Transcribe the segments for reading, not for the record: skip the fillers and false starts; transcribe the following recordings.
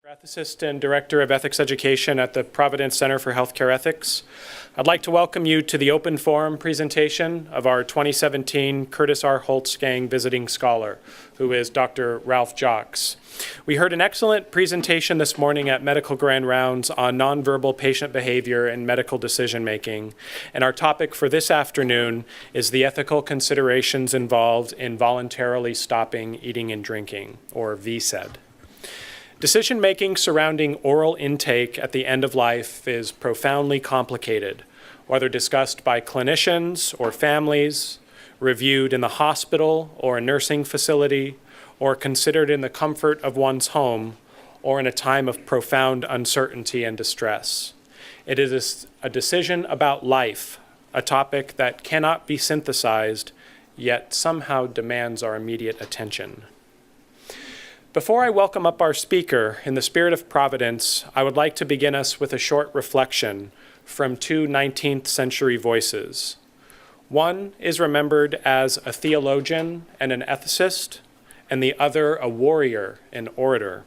Ethicist and Director of Ethics Education at the Providence Center for Healthcare Ethics. I'd like to welcome you to the open forum presentation of our 2017 Curtis R. Holzgang Visiting Scholar, who is Dr. Ralph Jocks. We heard an excellent presentation this morning at Medical Grand Rounds on nonverbal patient behavior and medical decision-making, and our topic for this afternoon is the ethical considerations involved in voluntarily stopping eating and drinking, or VSED. Decision-making surrounding oral intake at the end of life is profoundly complicated, whether discussed by clinicians or families, reviewed in the hospital or a nursing facility, or considered in the comfort of one's home, or in a time of profound uncertainty and distress. It is a decision about life, a topic that cannot be synthesized, yet somehow demands our immediate attention. Before I welcome up our speaker, in the spirit of Providence, I would like to begin us with a short reflection from two 19th century voices. One is remembered as a theologian and an ethicist, and the other a warrior and orator.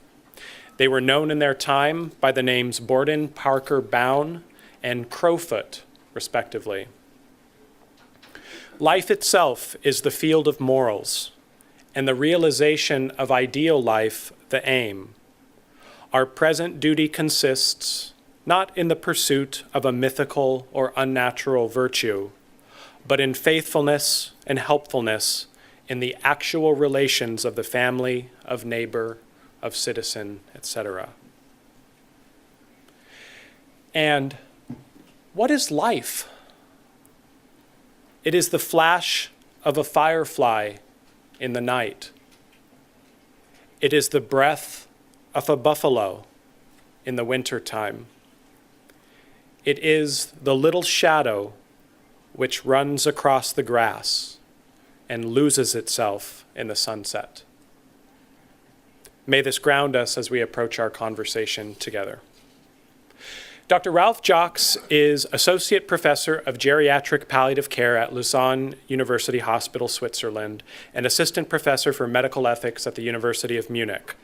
They were known in their time by the names Borden Parker Bown and Crowfoot, respectively. Life itself is the field of morals, and the realization of ideal life the aim. Our present duty consists not in the pursuit of a mythical or unnatural virtue, but in faithfulness and helpfulness in the actual relations of the family, of neighbor, of citizen, etc. And what is life? It is the flash of a firefly in the night. It is the breath of a buffalo in the winter time. It is the little shadow which runs across the grass and loses itself in the sunset. May this ground us as we approach our conversation together. Dr. Ralph Jocks is Associate Professor of Geriatric Palliative Care at Lausanne University Hospital, Switzerland, and Assistant Professor for Medical Ethics at the University of Munich.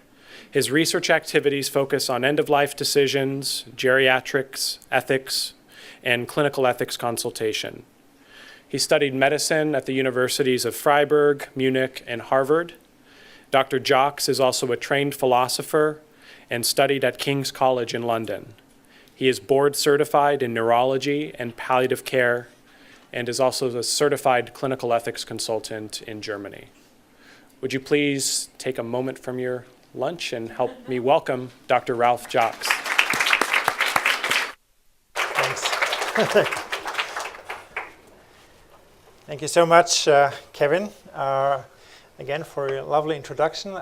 His research activities focus on end-of-life decisions, geriatrics, ethics, and clinical ethics consultation. He studied medicine at the universities of Freiburg, Munich, and Harvard. Dr. Jocks is also a trained philosopher and studied at King's College in London. He is board certified in neurology and palliative care and is also a certified clinical ethics consultant in Germany. Would you please take a moment from your lunch and help me welcome Dr. Ralph Jocks. Thanks. Thank you so much, Kevin, again for your lovely introduction.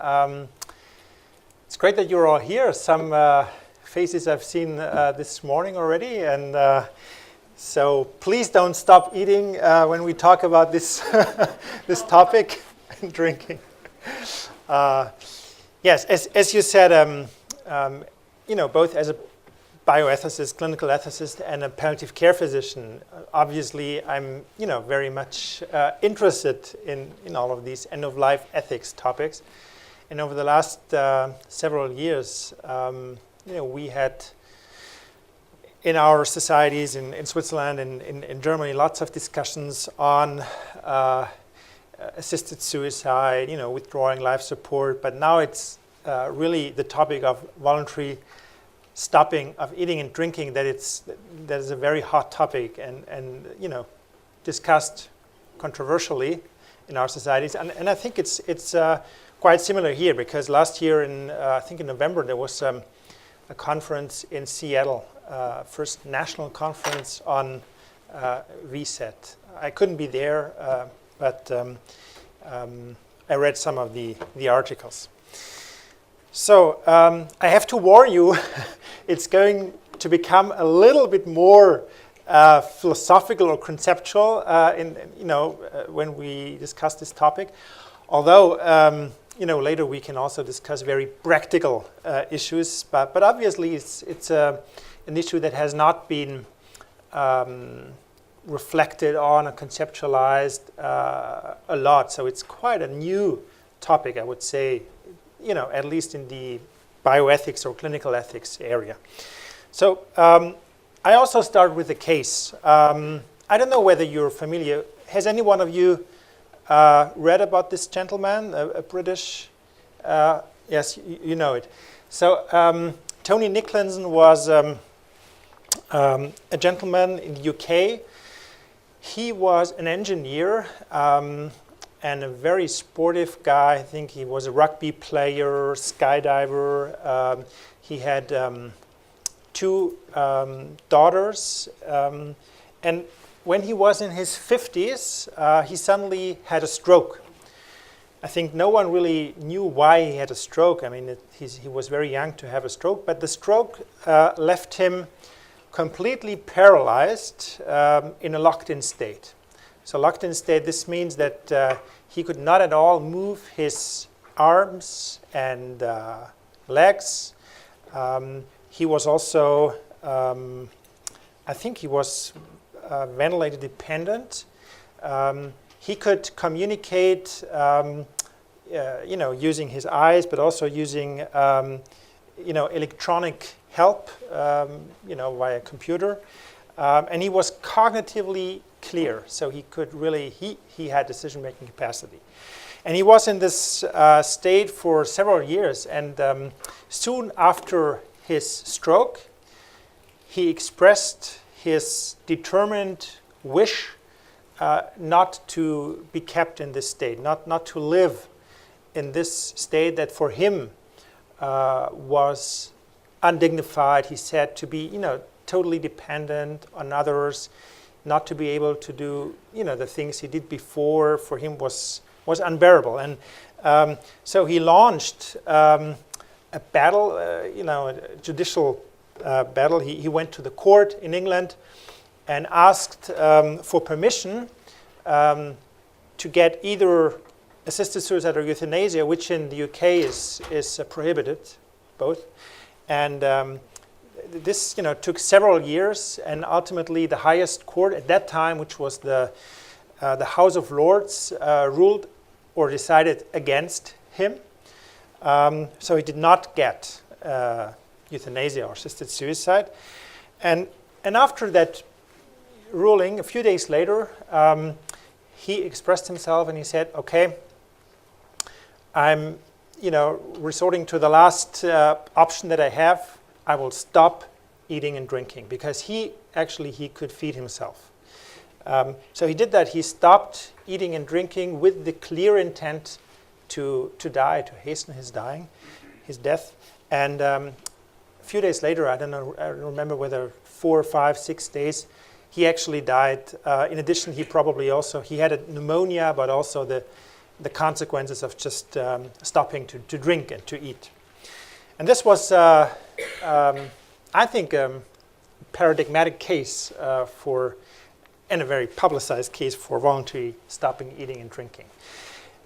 It's great that you're all here. Some faces I've seen this morning already, and so please don't stop eating when we talk about this this topic, drinking. Yes, as you said, both as a bioethicist, clinical ethicist, and a palliative care physician, obviously I'm very much interested in all of these end-of-life ethics topics. And over the last several years, we had in our societies in Switzerland and in Germany lots of discussions on assisted suicide, withdrawing life support, but now it's really the topic of voluntary stopping of eating and drinking that is a very hot topic and discussed controversially in our societies, and I think it's quite similar here, because last year I think in November there was a conference in Seattle, first national conference on VSED. I couldn't be there, but I read some of the articles. So I have to warn you, it's going to become a little bit more philosophical or conceptual when we discuss this topic. Although later we can also discuss very practical issues, but obviously it's an issue that has not been reflected on and conceptualized a lot. So it's quite a new topic, I would say, at least in the bioethics or clinical ethics area. So I also start with a case. I don't know whether you're familiar. Has any one of you read about this gentleman, a British? Yes, you know it. So Tony Nicholson was a gentleman in the UK. He was an engineer and a very sportive guy. I think he was a rugby player, skydiver. He had 2 daughters. And when he was in his 50s, he suddenly had a stroke. I think no one really knew why he had a stroke. I mean, he was very young to have a stroke, but the stroke left him completely paralyzed in a locked-in state. So locked-in state, this means that he could not at all move his arms and legs. He was also, I think he was ventilator dependent. He could communicate, using his eyes, but also using, electronic help, via computer. And he was cognitively clear, so he could really, he had decision-making capacity. And he was in this state for several years, and soon after his stroke, he expressed his determined wish not to be kept in this state, not to live in this state that for him was undignified. He said to be, totally dependent on others, not to be able to do, the things he did before, for him was unbearable. And so he launched a battle, a judicial battle. He went to the court in England and asked for permission to get either assisted suicide or euthanasia, which in the UK is prohibited, both. And this took several years, and ultimately the highest court at that time, which was the House of Lords, ruled or decided against him. So he did not get euthanasia or assisted suicide. And after that ruling, a few days later, he expressed himself and he said, okay, I'm resorting to the last option that I have. I will stop eating and drinking, because he could feed himself. So he did that. He stopped eating and drinking with the clear intent to die, to hasten his death. And a few days later, I don't remember whether 4, 5, 6 days, he actually died. In addition, he had a pneumonia, but also the consequences of just stopping to drink and to eat. And this was, I think, a paradigmatic case and a very publicized case for voluntary stopping eating and drinking.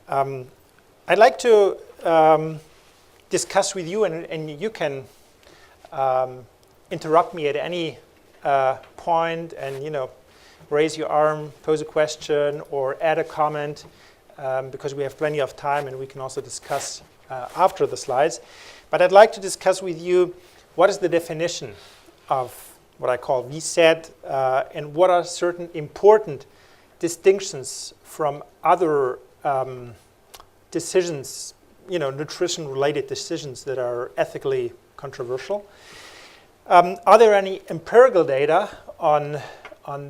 I'd like to discuss with you, and you can interrupt me at any point and raise your arm, pose a question, or add a comment, because we have plenty of time and we can also discuss after the slides. But I'd like to discuss with you what is the definition of what I call VSED, and what are certain important distinctions from other decisions, nutrition-related decisions that are ethically controversial. Are there any empirical data on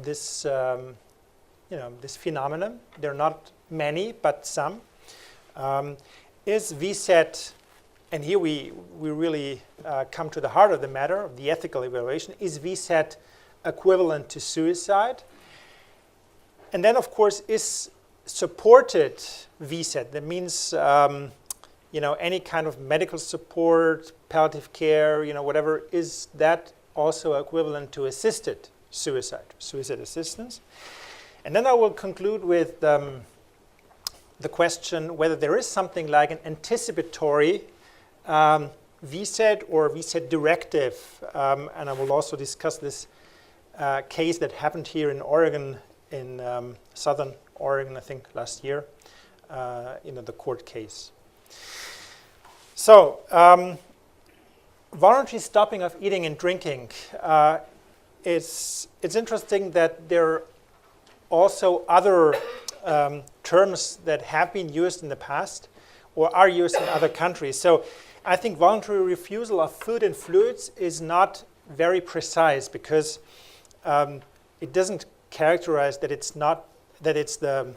this, this phenomenon? There are not many, but some. Is VSED, and here we really come to the heart of the matter, of the ethical evaluation, is VSED equivalent to suicide? And then, of course, is supported VSED, that means any kind of medical support, palliative care, whatever, is that also equivalent to assisted suicide assistance? And then I will conclude with the question whether there is something like an anticipatory VSED or VSED directive. And I will also discuss this case that happened here in Oregon, in southern Oregon, I think last year, the court case. So voluntary stopping of eating and drinking, it's interesting that there are also other terms that have been used in the past or are used in other countries. So I think voluntary refusal of food and fluids is not very precise because it doesn't characterize that it's the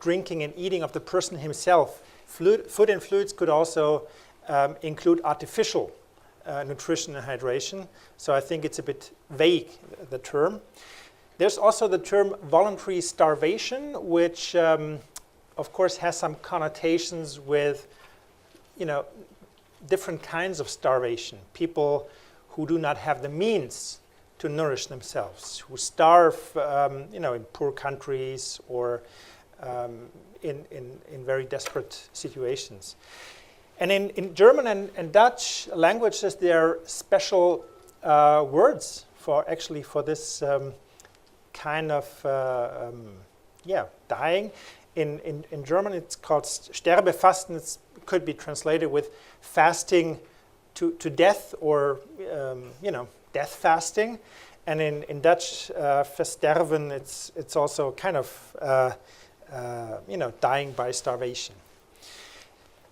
drinking and eating of the person himself. Food and fluids could also include artificial nutrition and hydration. So I think it's a bit vague, the term. There's also the term voluntary starvation, which of course has some connotations with different kinds of starvation. People who do not have the means to nourish themselves, who starve in poor countries or in very desperate situations. And in German and Dutch languages, there are special words for this kind of dying. In German, it's called Sterbefasten. It could be translated with fasting to death, or death fasting. And in Dutch, versterven, it's also kind of dying by starvation.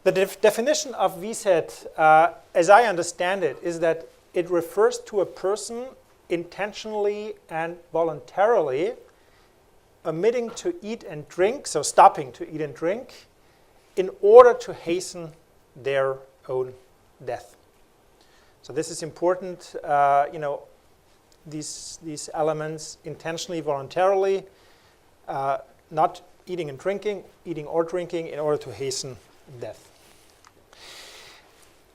The definition of VSET, as I understand it, is that it refers to a person intentionally and voluntarily omitting to eat and drink, so stopping to eat and drink, in order to hasten their own death. So this is important, these elements, intentionally, voluntarily, not eating and drinking, eating or drinking in order to hasten death.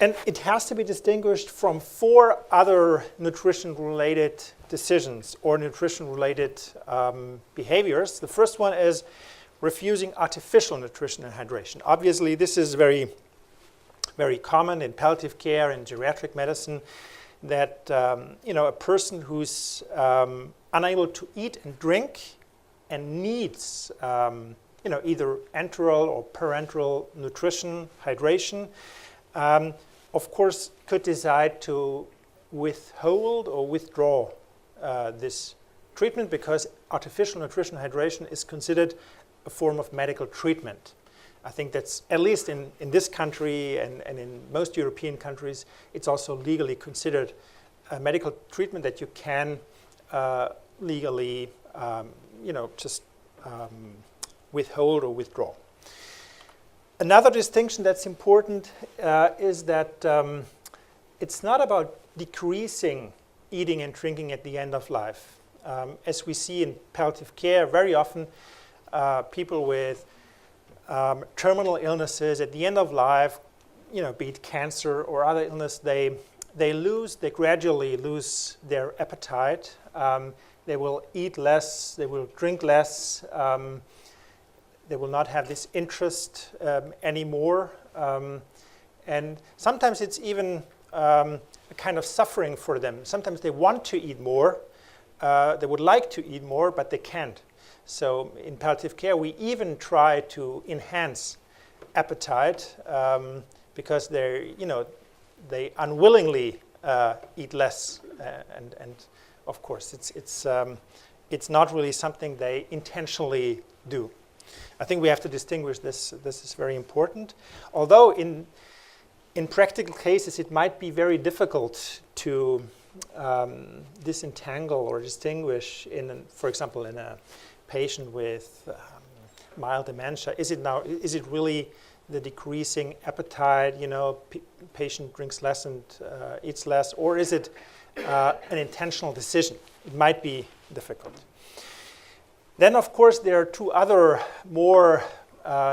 And it has to be distinguished from 4 other nutrition-related decisions or nutrition-related behaviors. The first one is refusing artificial nutrition and hydration. Obviously, this is very, very common in palliative care and geriatric medicine, that a person who's unable to eat and drink and needs either enteral or parenteral nutrition, hydration, of course, could decide to withhold or withdraw this treatment, because artificial nutrition hydration is considered a form of medical treatment. I think that's, at least in this country and in most European countries, it's also legally considered a medical treatment that you can legally withhold or withdraw. Another distinction that's important is that it's not about decreasing eating and drinking at the end of life. As we see in palliative care, very often people with terminal illnesses at the end of life, be it cancer or other illness, they gradually lose their appetite. They will eat less, they will drink less, they will not have this interest anymore. And sometimes it's even a kind of suffering for them. Sometimes they want to eat more, they would like to eat more, but they can't. So in palliative care, we even try to enhance appetite because they unwillingly eat less, and of course it's not really something they intentionally do. I think we have to distinguish this. This is very important. Although in practical cases it might be very difficult to disentangle or distinguish, for example, in a patient with mild dementia. Is it really the decreasing appetite? Patient drinks less and eats less, or is it an intentional decision? It might be difficult. Then, of course, there are 2 other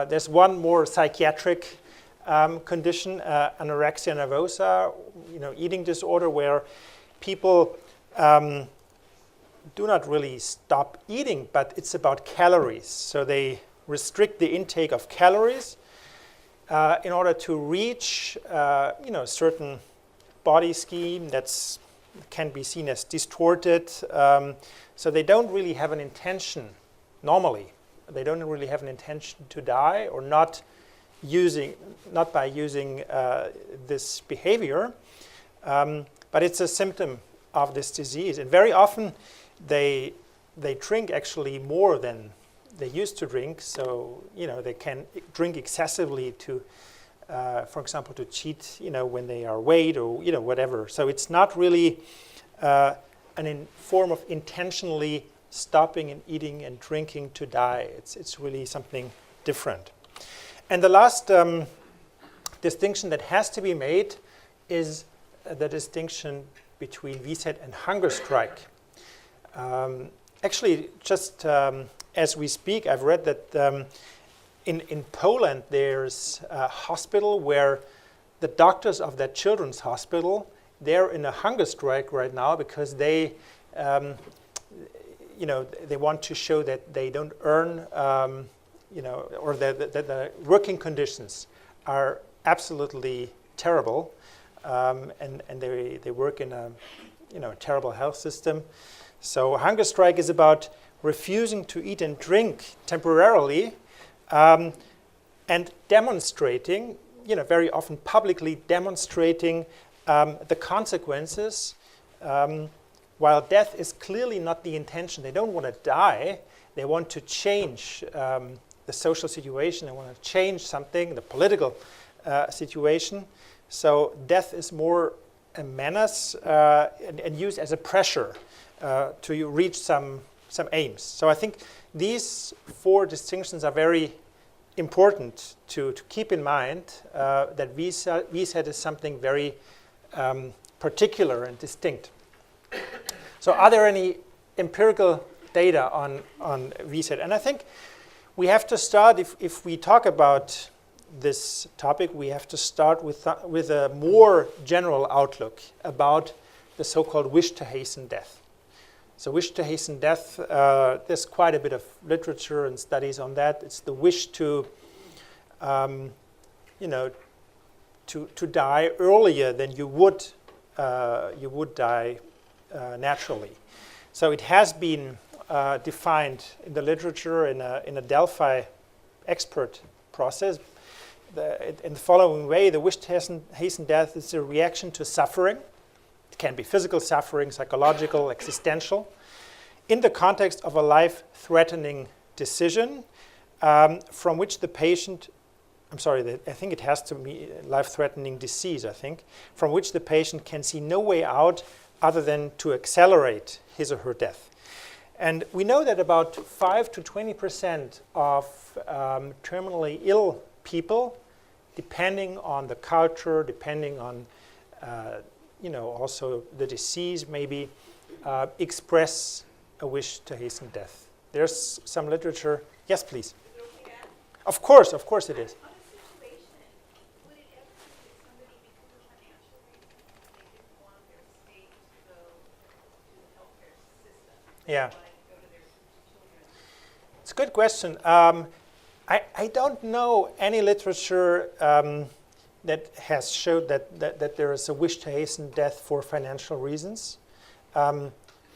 there's one more psychiatric condition, anorexia nervosa, eating disorder, where people do not really stop eating, but it's about calories. So they restrict the intake of calories in order to reach, a certain body scheme that can be seen as distorted. So they don't really have an intention, normally. They don't really have an intention to die or not using this behavior, but it's a symptom of this disease. And very often they drink actually more than they used to drink. So they can drink excessively to, for example, to cheat, when they are weighed or whatever. So it's not really form of intentionally stopping and eating and drinking to die. It's really something different. And the last distinction that has to be made is the distinction between VSET and hunger strike. Actually, just as we speak, I've read that in Poland there's a hospital where the doctors of that children's hospital, they're in a hunger strike right now because they want to show that they don't earn, or that the working conditions are absolutely terrible, and they work in a terrible health system. So hunger strike is about refusing to eat and drink temporarily, and demonstrating, very often publicly demonstrating the consequences. While death is clearly not the intention, they don't want to die. They want to change the social situation. They want to change something, the political situation. So death is more a menace and used as a pressure to reach some aims. So I think these four distinctions are very important to keep in mind, that VSET is something very particular and distinct. So are there any empirical data on VSET? And I think we have to start, if we talk about this topic, we have to start with a more general outlook about the so-called wish to hasten death. So wish to hasten death, there's quite a bit of literature and studies on that. It's the wish to die earlier than you would die naturally. So it has been defined in the literature in a Delphi expert process in the following way: the wish to hasten death is a reaction to suffering. It can be physical suffering, psychological, existential, in the context of a life-threatening decision from which the patient, I think it has to be life-threatening disease, from which the patient can see no way out other than to accelerate his or her death. And we know that about 5 to 20% of terminally ill people, depending on the culture, depending on also the disease maybe, express a wish to hasten death. There's some literature. Yes, please. Of course it is. Yeah. It's a good question. I don't know any literature that has showed that there is a wish to hasten death for financial reasons.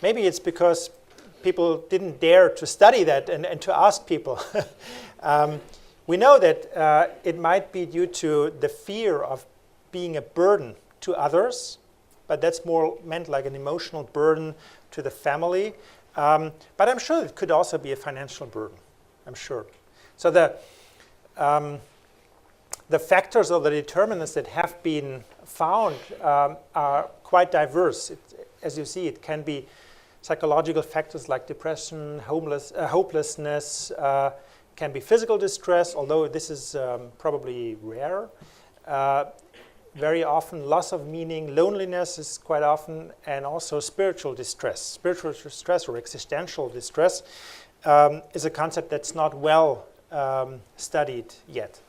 Maybe it's because people didn't dare to study that and to ask people. We know that it might be due to the fear of being a burden to others, but that's more meant like an emotional burden to the family. But I'm sure it could also be a financial burden, I'm sure. So the factors or the determinants that have been found are quite diverse. As you see, it can be psychological factors like depression, hopelessness, can be physical distress, although this is probably rare. Very often loss of meaning, loneliness is quite often, and also spiritual distress. Spiritual distress or existential distress is a concept that's not well studied yet.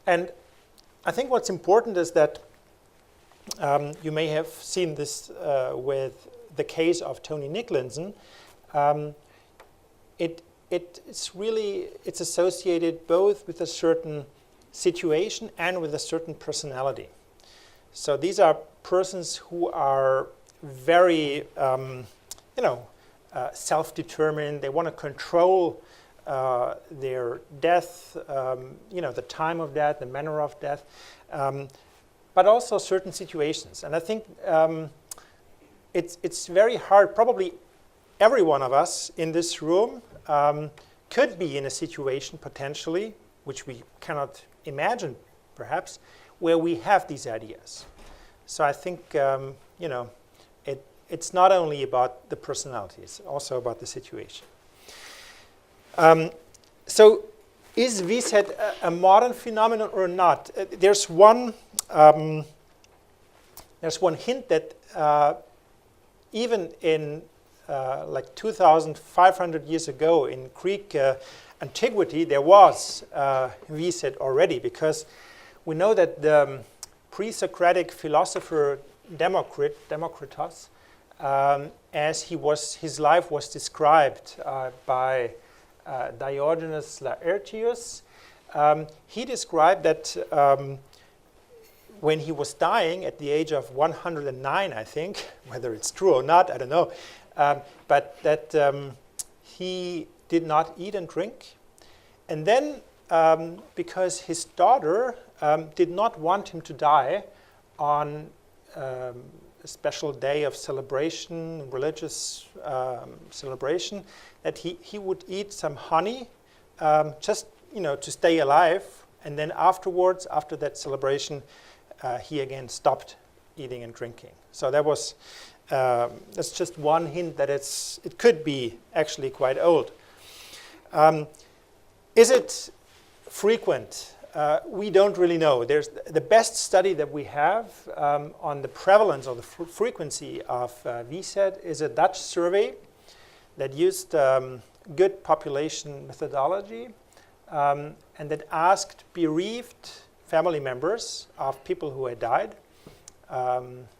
And I think what's important is that you may have seen this with the case of Tony Nicholson. It's associated both with a certain situation and with a certain personality. So these are persons who are very, self-determined. They want to control their death, the time of death, the manner of death, but also certain situations. And I think it's very hard. Probably every one of us in this room could be in a situation potentially, which we cannot imagine perhaps, where we have these ideas. So I think it's not only about the personality, it's also about the situation. So is VSET a modern phenomenon or not? There's one hint that even in like 2,500 years ago in Greek antiquity, there was VSET already, because we know that the pre-Socratic philosopher Democritus, as his life was described by Diogenes Laertius, he described that when he was dying at the age of 109, I think, whether it's true or not, I don't know, but that he did not eat and drink. And then, because his daughter did not want him to die on a special day of celebration, religious celebration, that he would eat some honey just to stay alive, and then afterwards, after that celebration, he again stopped eating and drinking. So that's just one hint that it could be actually quite old. Is it frequent? We don't really know. There's the best study that we have on the prevalence or the frequency of VSET is a Dutch survey that used good population methodology and that asked bereaved family members of people who had died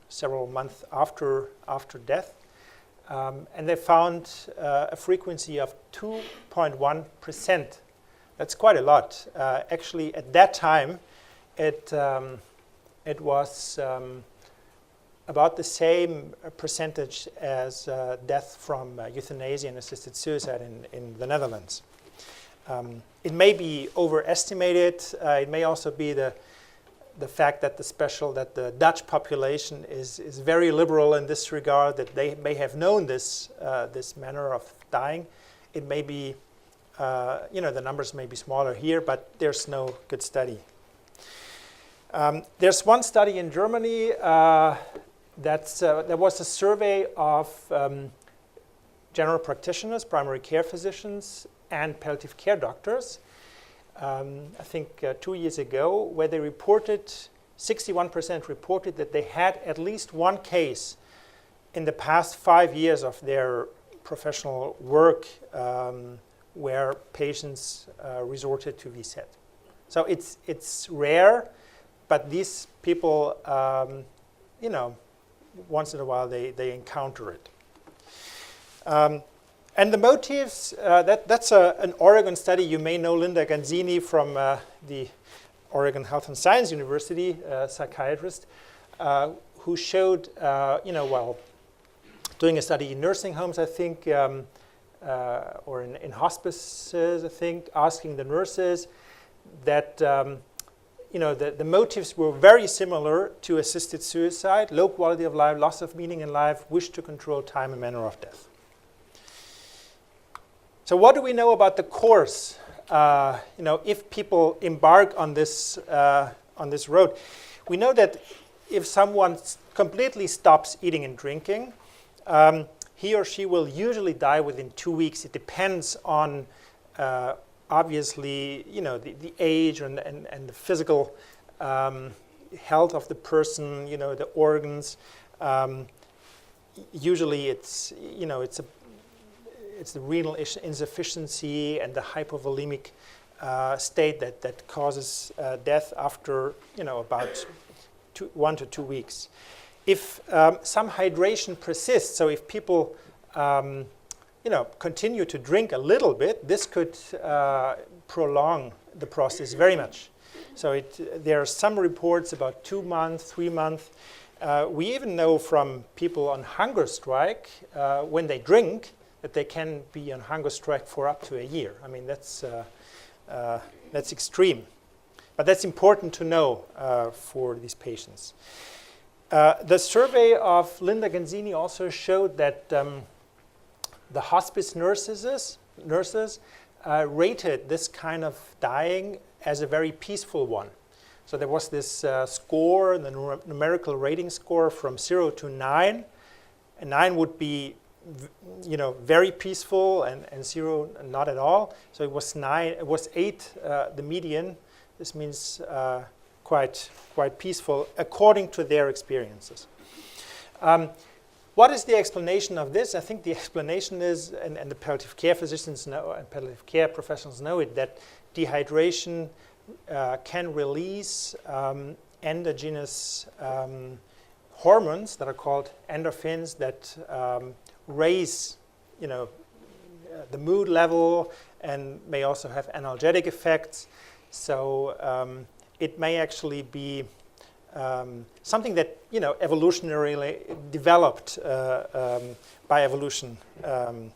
several months after death. And they found a frequency of 2.1%. That's quite a lot. Actually, at that time, it was about the same percentage as death from euthanasia and assisted suicide in the Netherlands. It may be overestimated. It may also be the fact that the Dutch population is very liberal in this regard, that they may have known this manner of dying. It may be, the numbers may be smaller here, but there's no good study. There's one study in Germany there was a survey of general practitioners, primary care physicians, and palliative care doctors, I think 2 years ago, where they reported, 61% reported that they had at least one case in the past 5 years of their professional work where patients resorted to VSET. So it's rare, but these people, once in a while they encounter it. And the motives, that's an Oregon study. You may know Linda Ganzini from the Oregon Health and Science University, a psychiatrist, who showed, while doing a study in nursing homes, I think, or in hospices, I think, asking the nurses that, the motives were very similar to assisted suicide: low quality of life, loss of meaning in life, wish to control time and manner of death. So what do we know about the course? If people embark on this road, we know that if someone completely stops eating and drinking, he or she will usually die within 2 weeks. It depends on obviously, the age and the physical health of the person, the organs. Usually, it's the renal insufficiency and the hypovolemic state that causes death after about 1 to 2 weeks. If some hydration persists, so if people continue to drink a little bit, this could prolong the process very much. So there are some reports about 2 months, 3 months. We even know from people on hunger strike, when they drink, that they can be on hunger strike for up to a year. I mean, that's extreme. But that's important to know for these patients. The survey of Linda Ganzini also showed that the hospice nurses rated this kind of dying as a very peaceful one. So there was this score, the numerical rating score from 0 to 9. And 9 would be, very peaceful, and 0 not at all. So it was 9. It was 8, the median. This means quite peaceful according to their experiences. What is the explanation of this? I think the explanation is, and the palliative care physicians know, and palliative care professionals know it, that dehydration can release endogenous hormones that are called endorphins that raise, the mood level and may also have analgesic effects. So it may actually be something that evolutionarily developed by evolution, an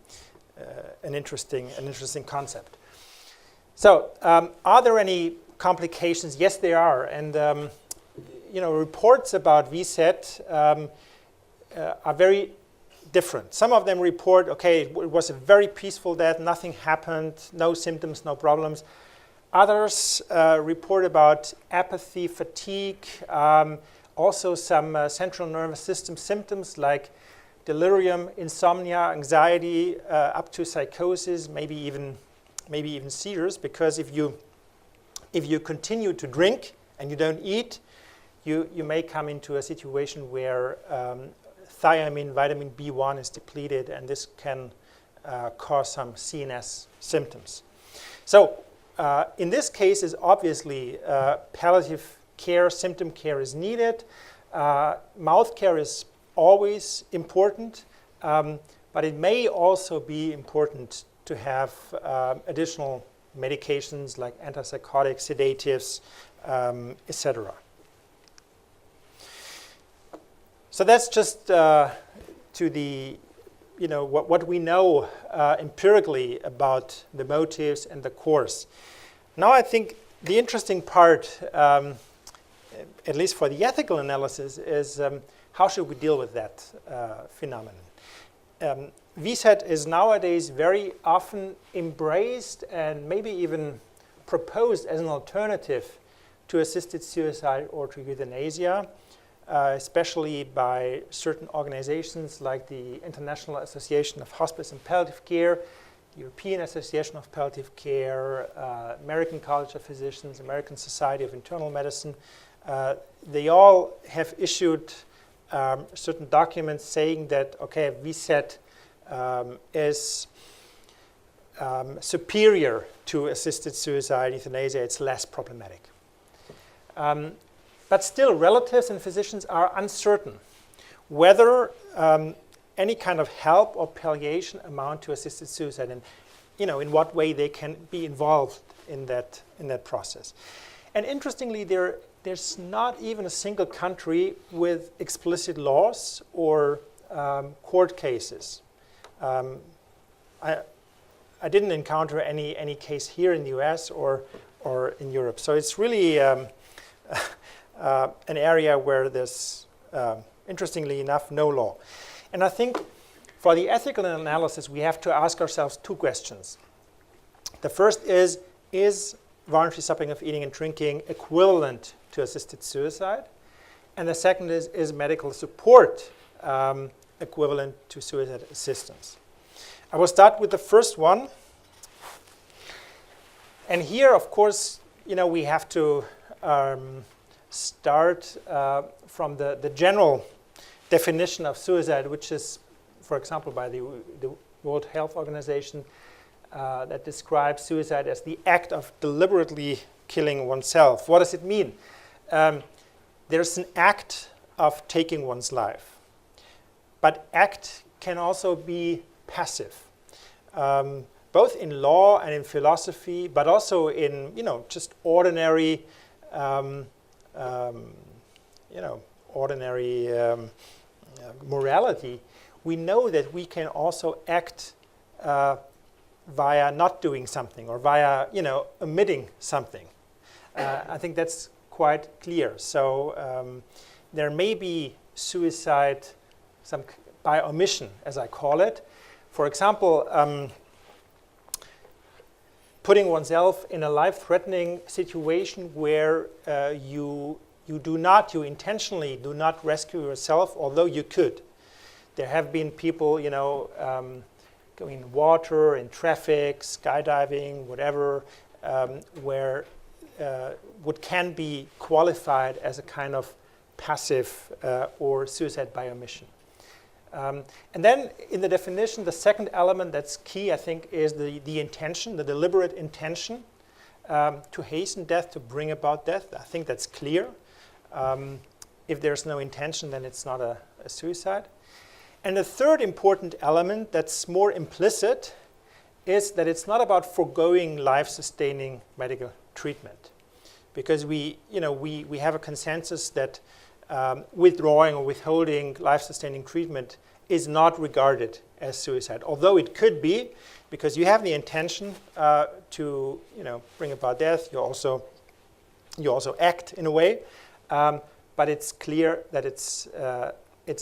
interesting concept. So are there any complications? Yes, there are, and reports about VSET are very different. Some of them report, okay, it was a very peaceful death, nothing happened, no symptoms, no problems. Others report about apathy, fatigue, also some central nervous system symptoms like delirium, insomnia, anxiety, up to psychosis, maybe even seizures. Because if you continue to drink and you don't eat, you may come into a situation where thiamine, vitamin B1 is depleted, and this can cause some CNS symptoms. So in this case, is obviously palliative care, symptom care is needed. Mouth care is always important, but it may also be important to have additional medications like antipsychotics, sedatives, etc. So that's just to the what we know empirically about the motives and the course. Now I think the interesting part, at least for the ethical analysis, is how should we deal with that phenomenon. VSET is nowadays very often embraced and maybe even proposed as an alternative to assisted suicide or to euthanasia. Especially by certain organizations like the International Association of Hospice and Palliative Care, the European Association of Palliative Care, American College of Physicians, American Society of Internal Medicine. They all have issued certain documents saying that, okay, VSET is superior to assisted suicide, euthanasia, it's less problematic. But still, relatives and physicians are uncertain whether any kind of help or palliation amount to assisted suicide, and in what way they can be involved in that process. And interestingly, there's not even a single country with explicit laws or court cases. I didn't encounter any case here in the US or in Europe. So it's really an area where there's, interestingly enough, no law. And I think for the ethical analysis, we have to ask ourselves two questions. The first is voluntary stopping of eating and drinking equivalent to assisted suicide? And the second is medical support equivalent to suicide assistance? I will start with the first one. And here, of course, we have to start from the general definition of suicide, which is, for example, by the World Health Organization, that describes suicide as the act of deliberately killing oneself. What does it mean? There's an act of taking one's life, but act can also be passive, both in law and in philosophy, but also in just ordinary morality. We know that we can also act via not doing something or via, omitting something. I think that's quite clear. So there may be suicide by omission, as I call it. For example, putting oneself in a life-threatening situation where you intentionally do not rescue yourself, although you could. There have been people, going in water, in traffic, skydiving, whatever, where what can be qualified as a kind of passive or suicide by omission. And then in the definition, the second element that's key, I think, is the intention, the deliberate intention to hasten death, to bring about death. I think that's clear. If there's no intention, then it's not a suicide. And the third important element that's more implicit is that it's not about foregoing life-sustaining medical treatment. Because we have a consensus that withdrawing or withholding life-sustaining treatment is not regarded as suicide, although it could be, because you have the intention to bring about death. You also act in a way, but it's clear that it's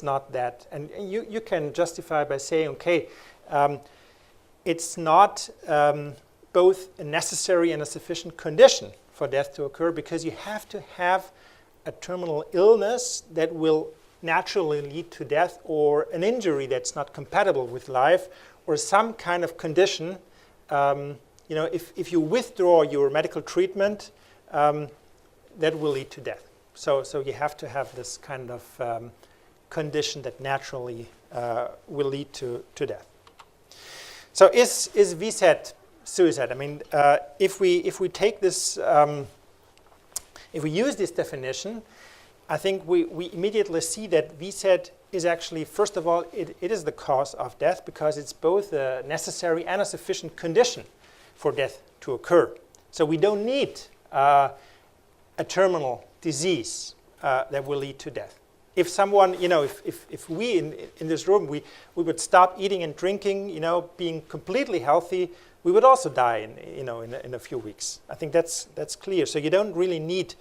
not that. And you can justify by saying, okay, it's not both a necessary and a sufficient condition for death to occur, because you have to have a terminal illness that will naturally lead to death, or an injury that's not compatible with life, or some kind of condition. If you withdraw your medical treatment, that will lead to death. So you have to have this kind of condition that naturally will lead to death. So is VSAT suicide? I mean, if we take this, if we use this definition, I think we immediately see that VSAT is actually, first of all, it is the cause of death, because it's both a necessary and a sufficient condition for death to occur. So we don't need a terminal disease that will lead to death. If someone, if we in this room, we would stop eating and drinking, being completely healthy, we would also die in a few weeks. I think that's clear. So you don't really need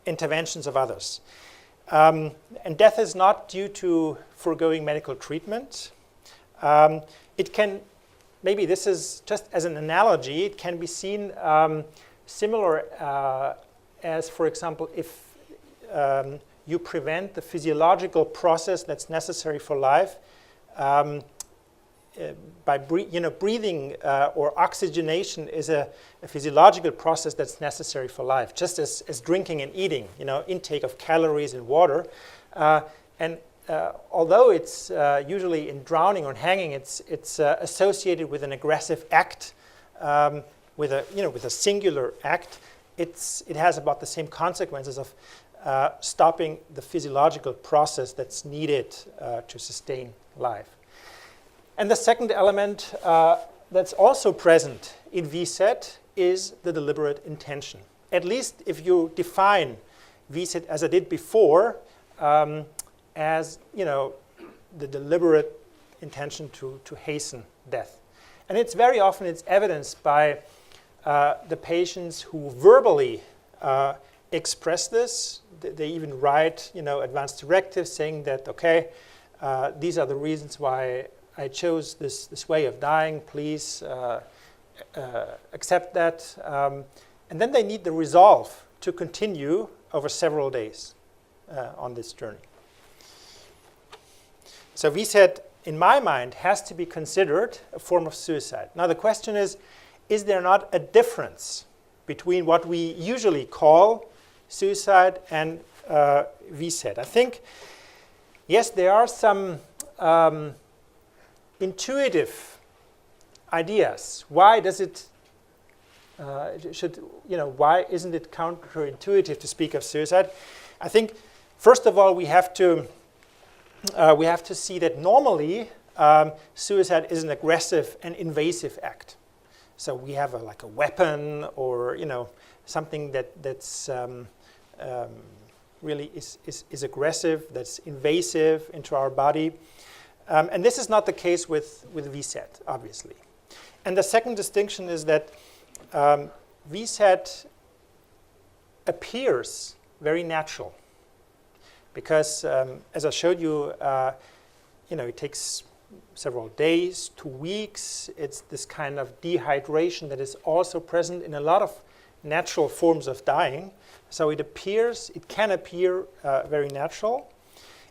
interventions of others. And death is not due to foregoing medical treatment. It can, maybe this is just as an analogy, it can be seen similar as, for example, if you prevent the physiological process that's necessary for life by breathing, or oxygenation is a physiological process that's necessary for life, just as drinking and eating, intake of calories and water. And although it's usually in drowning or hanging, it's associated with an aggressive act, with a singular act. It has about the same consequences of stopping the physiological process that's needed to sustain life. And the second element that's also present in VSAT is the deliberate intention. At least if you define VSAT as I did before, as the deliberate intention to hasten death. And it's very often it's evidenced by the patients who verbally express this. They even write advance directives saying that, okay, these are the reasons why I chose this way of dying, please accept that. And then they need the resolve to continue over several days on this journey. So VSAT, in my mind, has to be considered a form of suicide. Now the question is there not a difference between what we usually call suicide and VSAT? I think, yes, there are some intuitive ideas. Why does it why isn't it counterintuitive to speak of suicide? I think, first of all, we have to see that normally suicide is an aggressive and invasive act. So we have like a weapon, or something that's really is aggressive, that's invasive into our body. And this is not the case with VSAT, obviously. And the second distinction is that VSAT appears very natural because, as I showed you, it takes several days to weeks. It's this kind of dehydration that is also present in a lot of natural forms of dying. So it can appear very natural.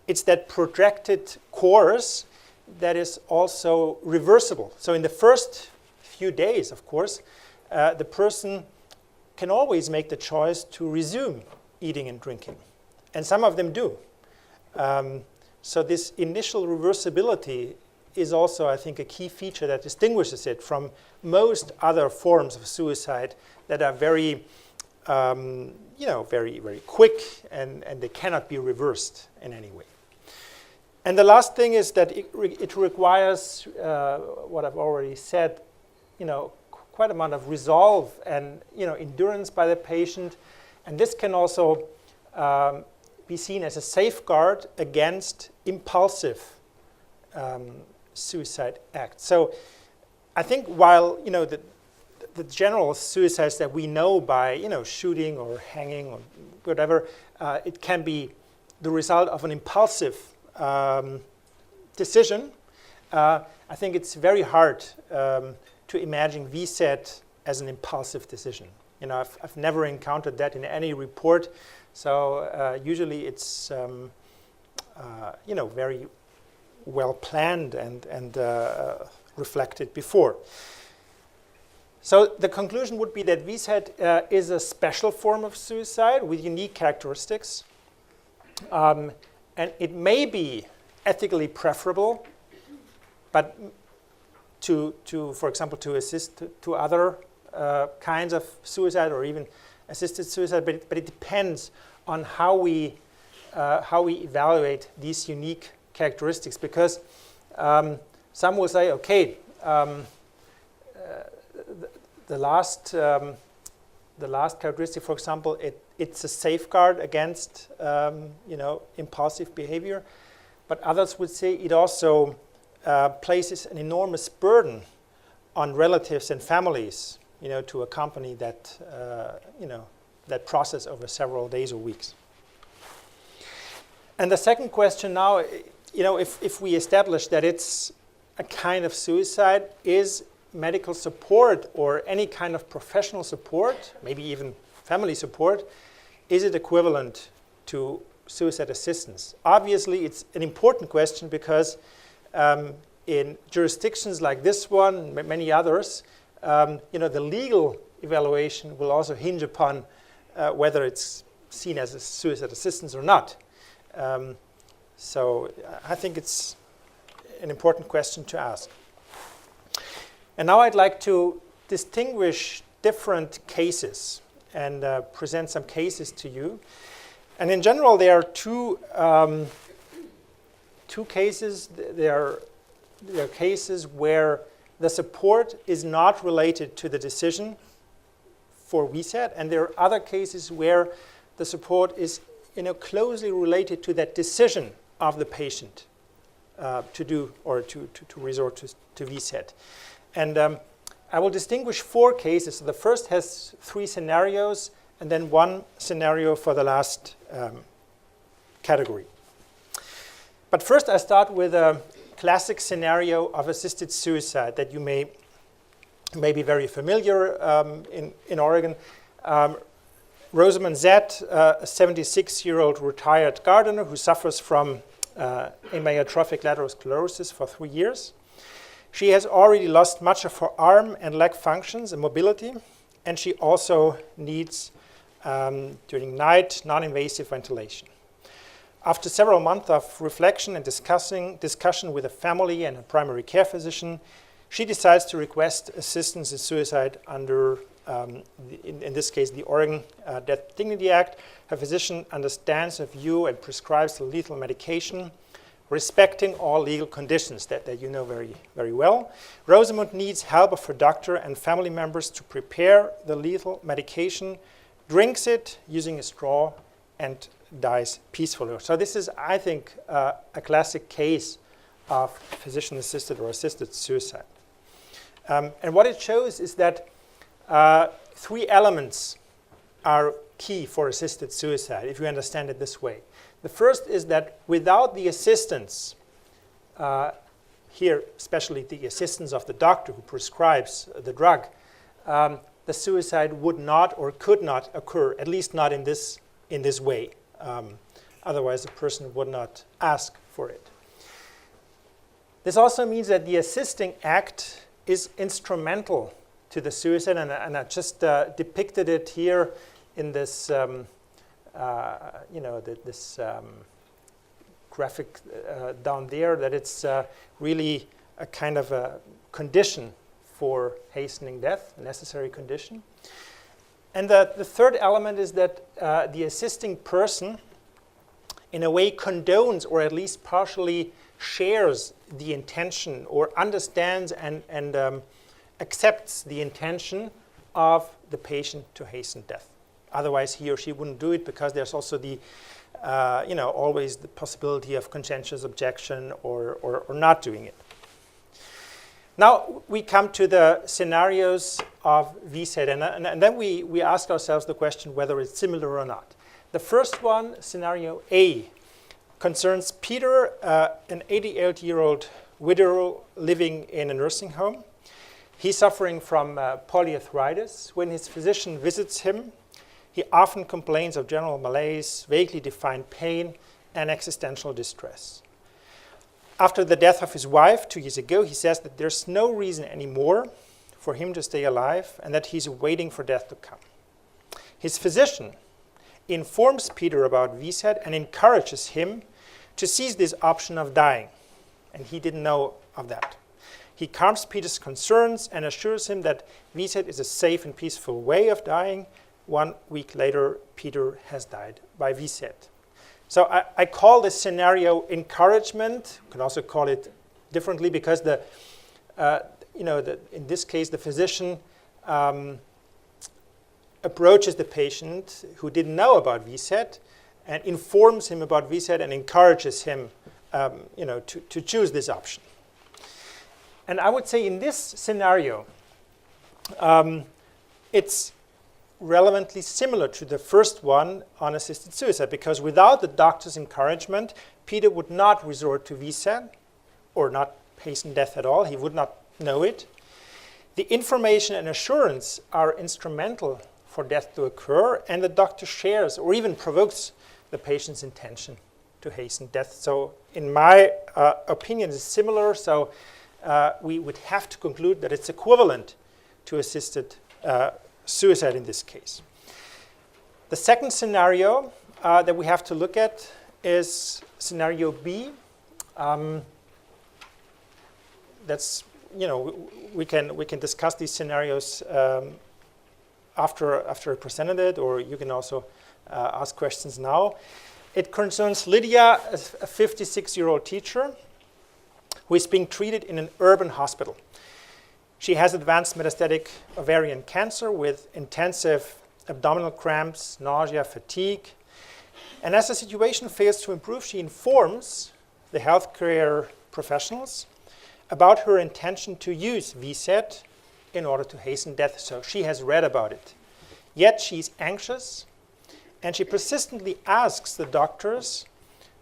It's that protracted course that is also reversible. So in the first few days, of course, the person can always make the choice to resume eating and drinking. And some of them do. So this initial reversibility is also, I think, a key feature that distinguishes it from most other forms of suicide that are very, very, very quick, and they cannot be reversed in any way. And the last thing is that it requires, what I've already said, quite a amount of resolve and endurance by the patient. And this can also be seen as a safeguard against impulsive suicide acts. So I think while the general suicides that we know by shooting or hanging or whatever, it can be the result of an impulsive decision. I think it's very hard to imagine VSAT as an impulsive decision. I've never encountered that in any report. So usually it's very well planned and reflected before. So the conclusion would be that VSAT is a special form of suicide with unique characteristics. And it may be ethically preferable, but for example, to assist to other kinds of suicide or even assisted suicide, but it depends on how we evaluate these unique characteristics, because some will say, okay, the last characteristic, for example, it's a safeguard against impulsive behavior, but others would say it also places an enormous burden on relatives and families, to accompany that that process over several days or weeks. And the second question now, if we establish that it's a kind of suicide, is medical support or any kind of professional support, maybe even family support, is it equivalent to suicide assistance? Obviously, it's an important question because in jurisdictions like this one, many others, the legal evaluation will also hinge upon whether it's seen as a suicide assistance or not. So I think it's an important question to ask. And now I'd like to distinguish different cases and present some cases to you. And in general, there are two cases. There are cases where the support is not related to the decision for VSAT, and there are other cases where the support is closely related to that decision of the patient to do or to resort to VSAT. And I will distinguish 4 cases. So the first has 3 scenarios, and then 1 scenario for the last category. But first, I start with a classic scenario of assisted suicide that you may be very familiar in Oregon. Rosamund Z, a 76-year-old retired gardener who suffers from amyotrophic lateral sclerosis for 3 years. She has already lost much of her arm and leg functions and mobility, and she also needs, during night, non-invasive ventilation. After several months of reflection and discussion with a family and a primary care physician, she decides to request assistance in suicide under, in this case, the Oregon Death Dignity Act. Her physician understands her view and prescribes the lethal medication, respecting all legal conditions that you know very, very well. Rosamund needs help of her doctor and family members to prepare the lethal medication, drinks it using a straw, and dies peacefully. So this is, I think, a classic case of physician-assisted or assisted suicide. And what it shows is that 3 elements are key for assisted suicide, if you understand it this way. The first is that without the assistance, here especially the assistance of the doctor who prescribes the drug, the suicide would not or could not occur, at least not in this way. Otherwise, the person would not ask for it. This also means that the assisting act is instrumental to the suicide, and I just depicted it here in this, this graphic down there, that it's really a kind of a condition for hastening death, a necessary condition. And the third element is that the assisting person, in a way, condones or at least partially shares the intention or understands and accepts the intention of the patient to hasten death. Otherwise, he or she wouldn't do it, because there's also the, always the possibility of conscientious objection or not doing it. Now we come to the scenarios of VSAT, and then we ask ourselves the question whether it's similar or not. The first one, scenario A, concerns Peter, an 88-year-old widow living in a nursing home. He's suffering from polyarthritis. When his physician visits him, he often complains of general malaise, vaguely defined pain, and existential distress. After the death of his wife 2 years ago, he says that there's no reason anymore for him to stay alive and that he's waiting for death to come. His physician informs Peter about VSAT and encourages him to seize this option of dying, and he didn't know of that. He calms Peter's concerns and assures him that VSAT is a safe and peaceful way of dying. 1 week later, Peter has died by VSAT. So I call this scenario encouragement. You can also call it differently, because in this case, the physician approaches the patient who didn't know about VSAT and informs him about VSAT and encourages him to choose this option. And I would say in this scenario, it's relevantly similar to the first one on assisted suicide, because without the doctor's encouragement, Peter would not resort to VSAT or not hasten death at all. He would not know it. The information and assurance are instrumental for death to occur, and the doctor shares or even provokes the patient's intention to hasten death. So in my opinion, it's similar. So we would have to conclude that it's equivalent to assisted suicide in this case. The second scenario that we have to look at is scenario B. That's, we can discuss these scenarios after I presented it, or you can also ask questions now. It concerns Lydia, a 56-year-old teacher who is being treated in an urban hospital. She has advanced metastatic ovarian cancer with intensive abdominal cramps, nausea, fatigue. And as the situation fails to improve, she informs the healthcare professionals about her intention to use VSAT in order to hasten death. So she has read about it. Yet she's anxious, and she persistently asks the doctors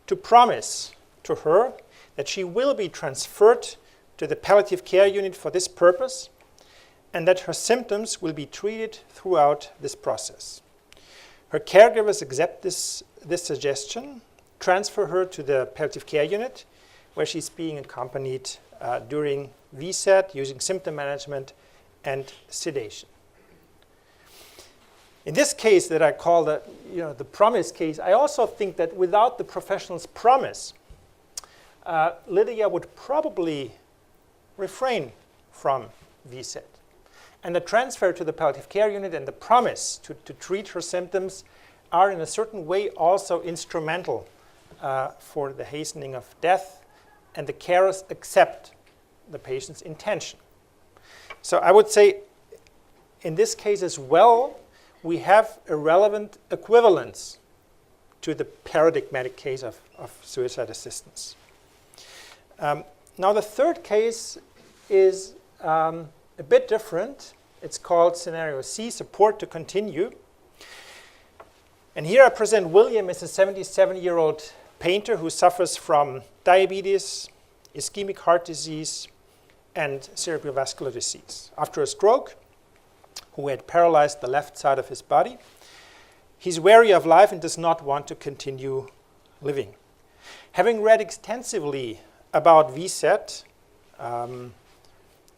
to promise to her that she will be transferred to the palliative care unit for this purpose, and that her symptoms will be treated throughout this process. Her caregivers accept this suggestion, transfer her to the palliative care unit, where she's being accompanied during VSAT using symptom management and sedation. In this case that I call the promise case, I also think that without the professional's promise, Lydia would probably refrain from VSAT. And the transfer to the palliative care unit and the promise to treat her symptoms are in a certain way also instrumental for the hastening of death, and the carers accept the patient's intention. So I would say in this case as well, we have a relevant equivalence to the paradigmatic case of suicide assistance. Now the third case is a bit different. It's called scenario C, support to continue. And here I present William as a 77-year-old painter who suffers from diabetes, ischemic heart disease, and cerebrovascular disease. After a stroke, who had paralyzed the left side of his body, he's wary of life and does not want to continue living. Having read extensively about VSET,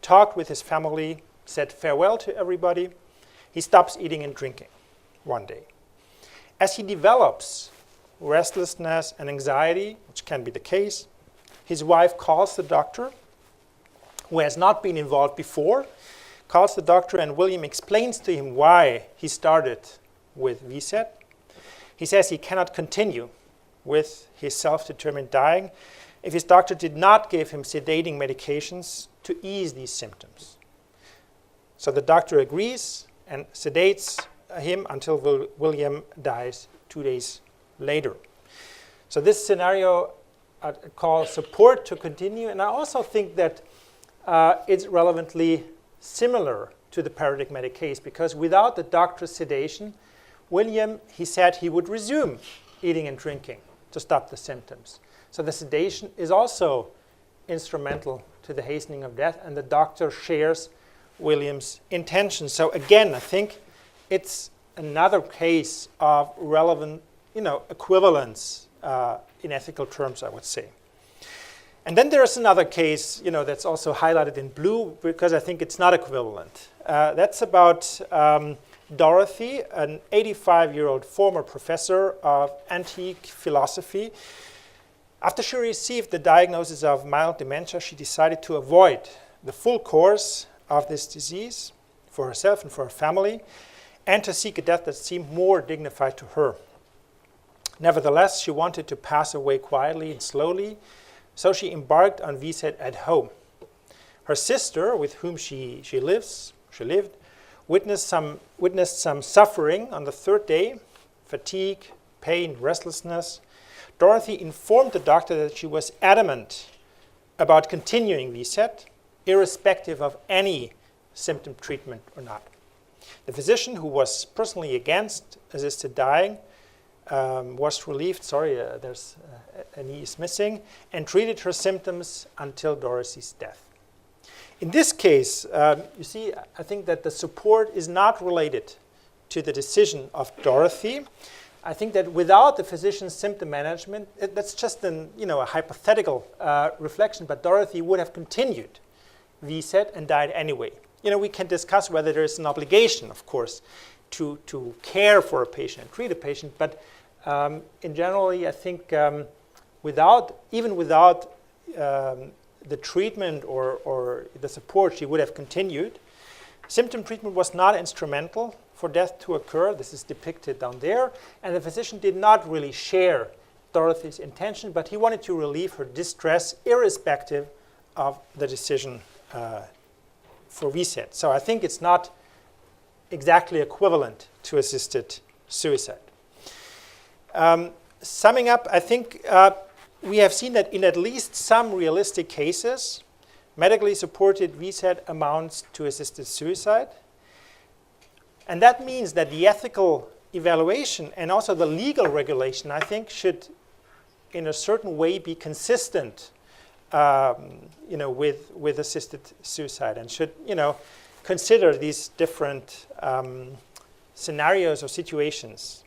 talked with his family, said farewell to everybody, he stops eating and drinking one day. As he develops restlessness and anxiety, which can be the case, his wife calls the doctor, who has not been involved before, calls the doctor, and William explains to him why he started with VSET. He says he cannot continue with his self-determined dying if his doctor did not give him sedating medications to ease these symptoms. So the doctor agrees and sedates him until William dies 2 days later. So this scenario I call support to continue, and I also think that it's relevantly similar to the paradigmatic case, because without the doctor's sedation, William, he said he would resume eating and drinking to stop the symptoms. So the sedation is also instrumental to the hastening of death, and the doctor shares William's intention. So again, I think it's another case of relevant, equivalence in ethical terms, I would say. And then there's another case, that's also highlighted in blue because I think it's not equivalent. That's about Dorothy, an 85-year-old former professor of antique philosophy. After she received the diagnosis of mild dementia, she decided to avoid the full course of this disease for herself and for her family, and to seek a death that seemed more dignified to her. Nevertheless, she wanted to pass away quietly and slowly, so she embarked on VSET at home. Her sister, with whom she lived, witnessed some suffering on the third day, fatigue, pain, restlessness. Dorothy informed the doctor that she was adamant about continuing VSET, irrespective of any symptom treatment or not. The physician, who was personally against assisted dying, was relieved, there's a knee is missing, and treated her symptoms until Dorothy's death. In this case, you see, I think that the support is not related to the decision of Dorothy. I think that without the physician's symptom management, that's just a hypothetical reflection, but Dorothy would have continued VSET and died anyway. We can discuss whether there is an obligation, of course, to care for a patient and treat a patient, but in generally, I think even without the treatment or the support, she would have continued. Symptom treatment was not instrumental for death to occur. This is depicted down there. And the physician did not really share Dorothy's intention, but he wanted to relieve her distress irrespective of the decision for VSET. So I think it's not exactly equivalent to assisted suicide. Summing up, I think we have seen that in at least some realistic cases, medically supported VSET amounts to assisted suicide. And that means that the ethical evaluation and also the legal regulation, I think, should in a certain way be consistent with assisted suicide, and should consider these different scenarios or situations.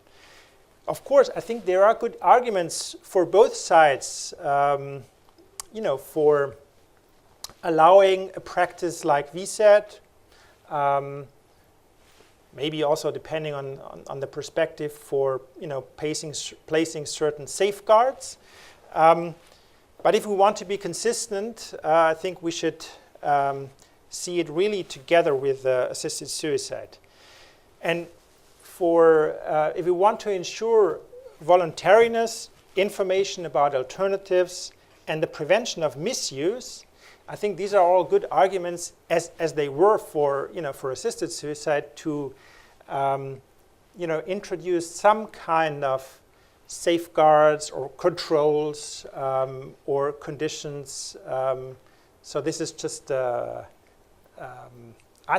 Of course, I think there are good arguments for both sides, for allowing a practice like VSET, maybe also depending on the perspective for placing certain safeguards. But if we want to be consistent, I think we should see it really together with assisted suicide. And if we want to ensure voluntariness, information about alternatives, and the prevention of misuse, I think these are all good arguments, as they were for assisted suicide, to introduce some kind of safeguards or controls or conditions. So this is just, I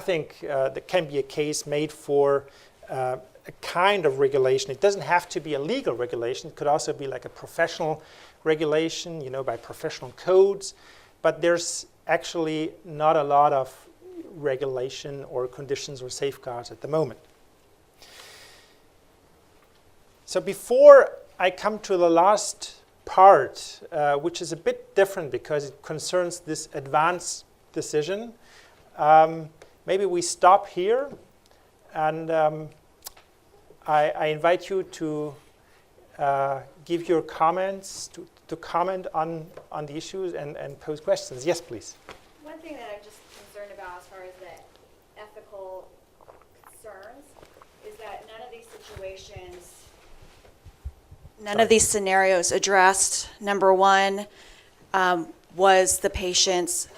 think there can be a case made for a kind of regulation. It doesn't have to be a legal regulation. It could also be like a professional regulation, by professional codes. But there's actually not a lot of regulation or conditions or safeguards at the moment. So before I come to the last part, which is a bit different because it concerns this advance decision, maybe we stop here, and I invite you to give your comments, to comment on the issues and pose questions. Yes, please. One thing that I'm just concerned about as far as the ethical concerns is that none of these situations, none of these scenarios addressed, number one, was the patient's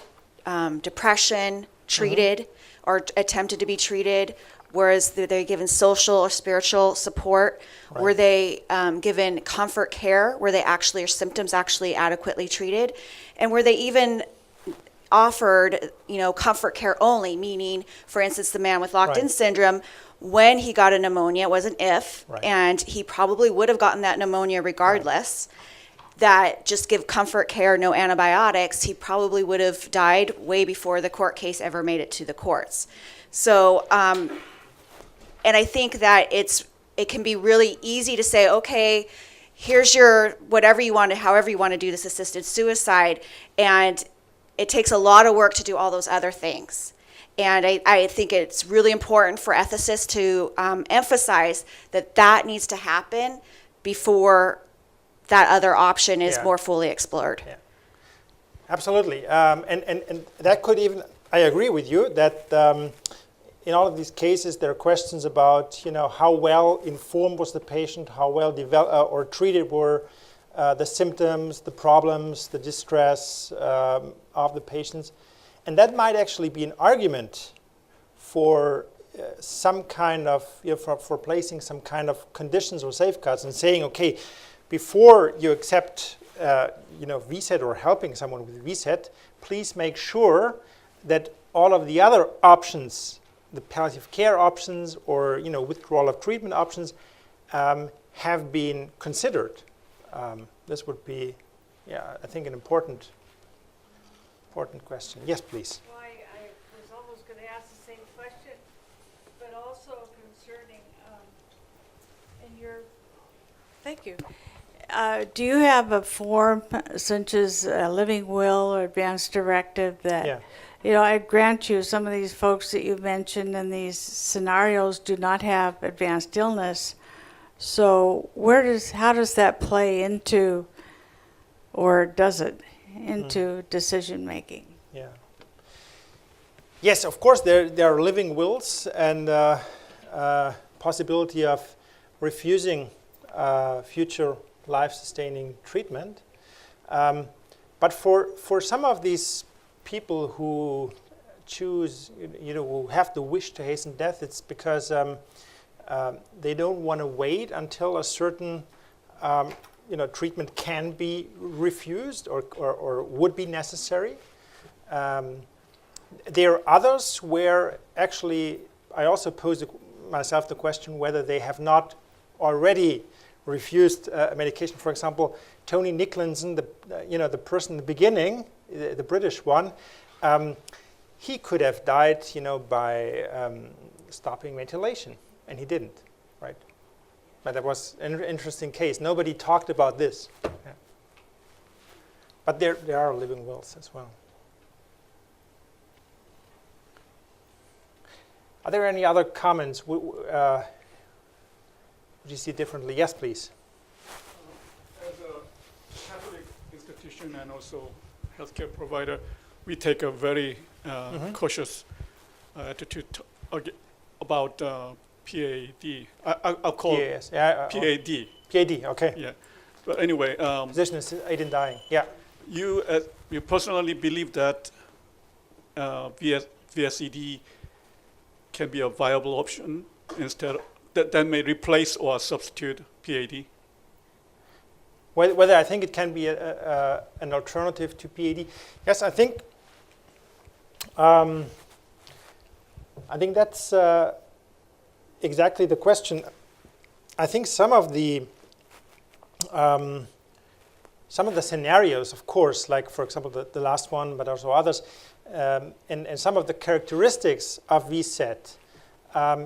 depression treated or attempted to be treated? Whereas they given social or spiritual support? Right. Were they given comfort care? Were they actually, or symptoms actually adequately treated? And were they even offered, comfort care only, meaning, for instance, the man with locked-in syndrome, when he got a pneumonia, it was an if, and he probably would have gotten that pneumonia regardless, that just give comfort care, no antibiotics, he probably would have died way before the court case ever made it to the courts. So, and I think that it can be really easy to say, okay, here's your whatever you want to, however you want to do this assisted suicide, and it takes a lot of work to do all those other things. And I think it's really important for ethicists to emphasize that needs to happen before that other option is more fully explored. Yeah. Absolutely. And that could even, I agree with you that in all of these cases, there are questions about, how well informed was the patient, how well developed or treated were the symptoms, the problems, the distress of the patients. And that might actually be an argument for some kind of, for placing some kind of conditions or safeguards and saying, okay, before you accept, VSET or helping someone with VSET, please make sure that all of the other options, the palliative care options or withdrawal of treatment options, have been considered. This would be, I think an important question. Yes, please. Well, I was almost going to ask the same question, but also concerning in your. Thank you. Do you have a form such as a living will or advance directive that, I grant you some of these folks that you mentioned in these scenarios do not have advanced illness. So how does that play into, or does it, into decision making? Yeah. Yes, of course there are living wills and possibility of refusing future life-sustaining treatment. But for some of these people who choose, who have the wish to hasten death, it's because they don't want to wait until a certain treatment can be refused or would be necessary. There are others where actually I also pose myself the question whether they have not already refused medication. For example, Tony Nicklinson, the person in the beginning, the British one, he could have died, by stopping ventilation, and he didn't, right? But that was an interesting case. Nobody talked about this. Yeah. But there are living wills as well. Are there any other comments? Would you see differently? Yes, please. As a Catholic institution and also healthcare provider, we take a very cautious attitude about PAD. I'll call PAS. PAD. PAD, okay. Yeah. But anyway, physician aid in dying. Yeah. You personally believe that VSED can be a viable option instead that may replace or substitute PAD? whether I think it can be an alternative to PAD. Yes, I think that's exactly the question. I think some of the scenarios, of course, like for example the last one, but also others, and some of the characteristics of VSET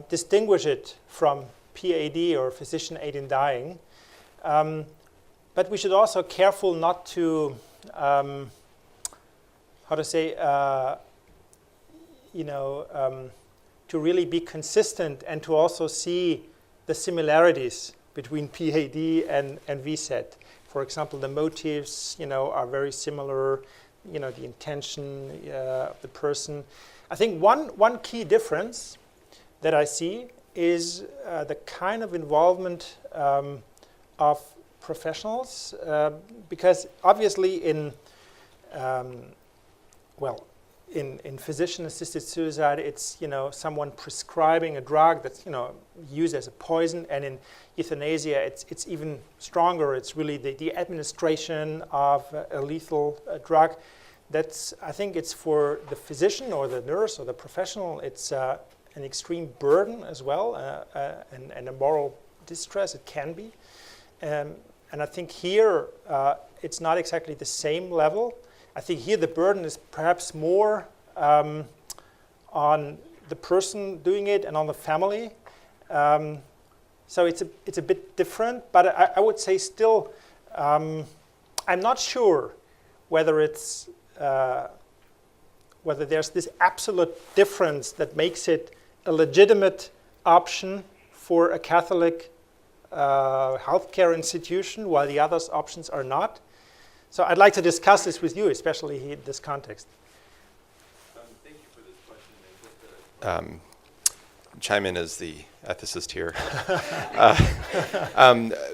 distinguish it from PAD or physician aid in dying. But we should also be careful not to, to really be consistent and to also see the similarities between PAD and VSET. For example, the motives, are very similar. The intention of the person. I think one key difference that I see is the kind of involvement of professionals, because obviously in physician-assisted suicide, it's someone prescribing a drug that's used as a poison, and in euthanasia, it's even stronger. It's really the administration of a lethal drug. I think it's for the physician or the nurse or the professional. It's an extreme burden as well, and a moral distress. It can be. And I think here, it's not exactly the same level. I think here the burden is perhaps more on the person doing it and on the family. So it's a bit different, but I would say still, I'm not sure whether there's this absolute difference that makes it a legitimate option for a Catholic healthcare institution, while the other options are not. So I'd like to discuss this with you, especially in this context. Thank you for this question. And just to chime in as the ethicist here.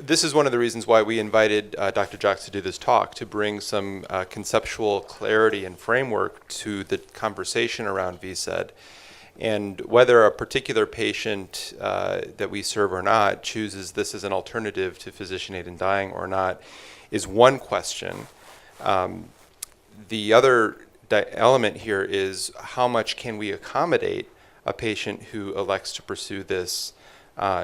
This is one of the reasons why we invited Dr. Jacques to do this talk, to bring some conceptual clarity and framework to the conversation around VSED. And whether a particular patient that we serve or not chooses this as an alternative to physician aid in dying or not is one question. The other element here is how much can we accommodate a patient who elects to pursue this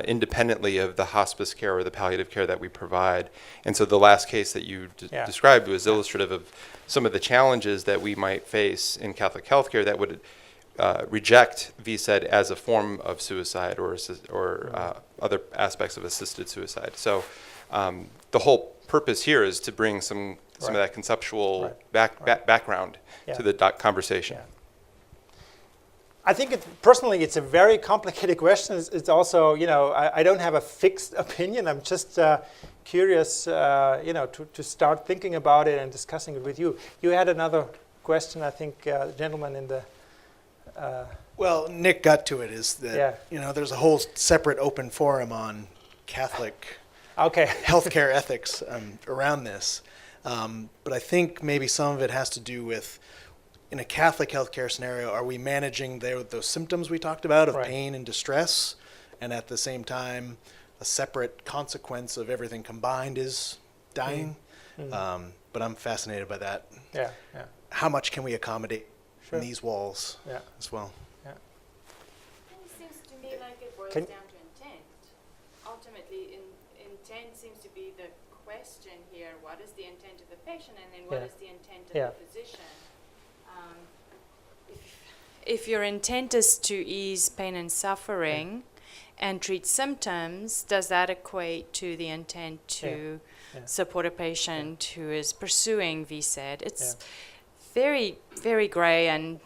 independently of the hospice care or the palliative care that we provide. And so the last case that you described was illustrative of some of the challenges that we might face in Catholic healthcare that would reject VSED as a form of suicide or other aspects of assisted suicide. So the whole purpose here is to bring some of that conceptual background to the conversation. Yeah. I think personally it's a very complicated question. It's also, I don't have a fixed opinion. I'm just curious, to start thinking about it and discussing it with you. You had another question, I think, gentleman in the... Well, Nick got to it, is that, there's a whole separate open forum on Catholic healthcare ethics around this. But I think maybe some of it has to do with, in a Catholic healthcare scenario, are we managing those symptoms we talked about of pain and distress, and at the same time, a separate consequence of everything combined is dying? But I'm fascinated by that. Yeah. How much can we accommodate in these walls as well? It seems to me like it boils down to intent. Ultimately, intent seems to be the question here. What is the intent of the patient, and then what is the intent of the physician? If your intent is to ease pain and suffering and treat symptoms, does that equate to the intent to support a patient who is pursuing VSED? It's very, very gray and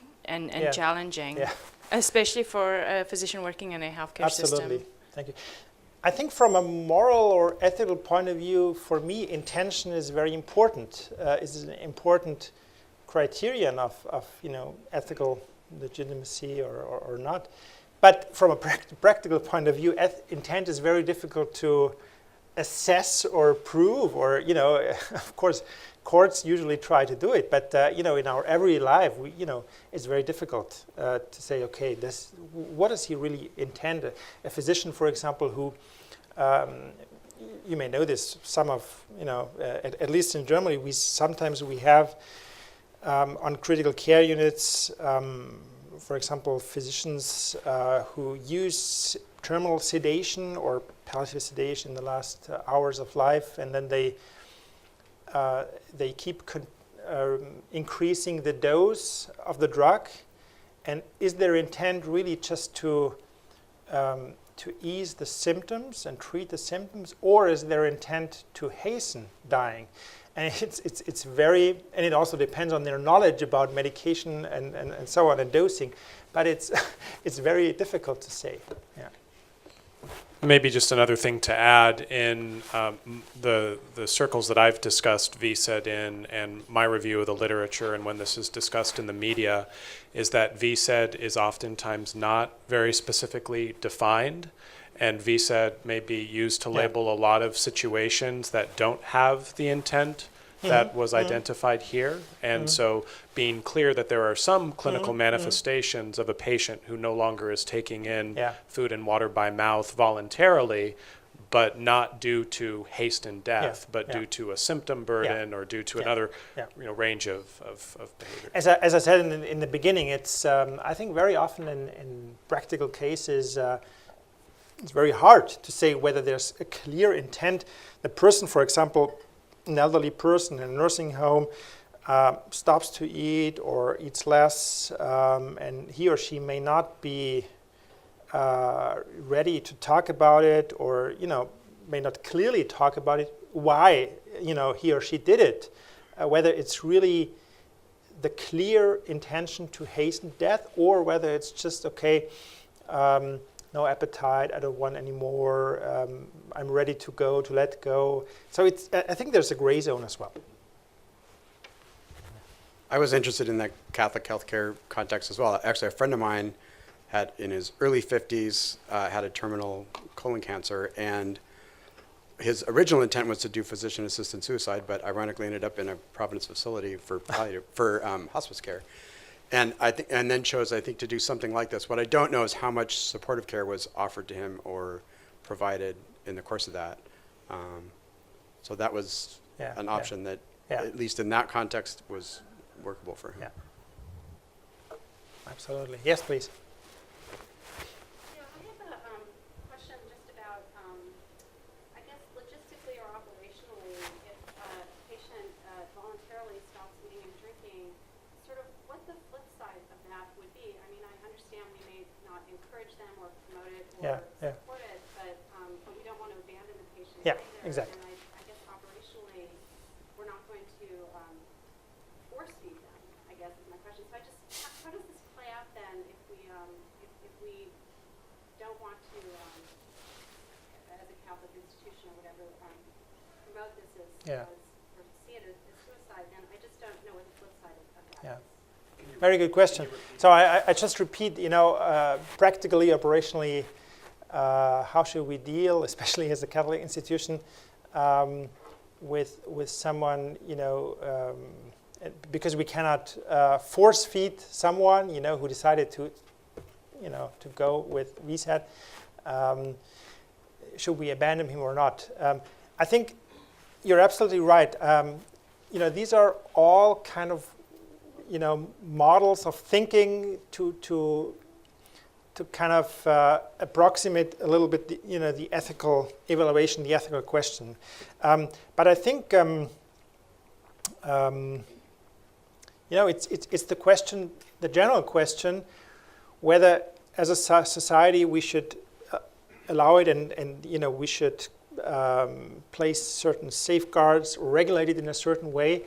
challenging, especially for a physician working in a healthcare system. Absolutely. Thank you. I think from a moral or ethical point of view, for me, intention is very important. Is an important criterion of ethical legitimacy or not. But from a practical point of view, intent is very difficult to assess or prove, or of course, courts usually try to do it. But in our everyday life, it's very difficult to say, okay, what does he really intend? A physician, for example, who you may know this, some of, at least in Germany, we sometimes have on critical care units, for example, physicians who use terminal sedation or palliative sedation in the last hours of life, and then they keep increasing the dose of the drug. And is their intent really just to ease the symptoms and treat the symptoms, or is their intent to hasten dying? And it's very, and it also depends on their knowledge about medication and so on and dosing, but it's very difficult to say. Yeah. Maybe just another thing to add in the circles that I've discussed VSED in and my review of the literature and when this is discussed in the media is that VSED is oftentimes not very specifically defined, and VSED may be used to label a lot of situations that don't have the intent that was identified here. And so being clear that there are some clinical manifestations of a patient who no longer is taking in food and water by mouth voluntarily, but not due to hasten death, but due to a symptom burden or due to another range of behavior. As I said in the beginning, it's I think very often in practical cases, it's very hard to say whether there's a clear intent. The person, for example, an elderly person in a nursing home stops to eat or eats less, and he or she may not be ready to talk about it, or may not clearly talk about it, why he or she did it, whether it's really the clear intention to hasten death, or whether it's just no appetite, I don't want anymore, I'm ready to go, to let go. So I think there's a gray zone as well. I was interested in that Catholic healthcare context as well. Actually, a friend of mine had, in his early 50s, had a terminal colon cancer, and his original intent was to do physician-assisted suicide, but ironically ended up in a Providence facility for hospice care. And then chose, I think, to do something like this. What I don't know is how much supportive care was offered to him or provided in the course of that. So that was an option that, at least in that context, was workable for him. Yeah. Absolutely. Yes, please. Yeah, I have a question just about, I guess, logistically or operationally, if a patient voluntarily stops eating and drinking, sort of what the flip side of that would be. I mean, I understand we may not encourage them or promote it or support it, but we don't want to abandon the patient either. Exactly. And I guess operationally, we're not going to force feed them, I guess is my question. So how does this play out then if we don't want to, as a Catholic institution or whatever, promote this as or see it as suicide, then I just don't know what the flip side of that is. Very good question. So I just repeat, practically, operationally, how should we deal, especially as a Catholic institution, with someone, because we cannot force feed someone, who decided to go with VSAT. Should we abandon him or not? I think you're absolutely right. These are all kind of, models of thinking to kind of approximate a little bit, the ethical evaluation, the ethical question. But I think, it's the question, the general question, whether as a society we should allow it and we should place certain safeguards or regulate it in a certain way.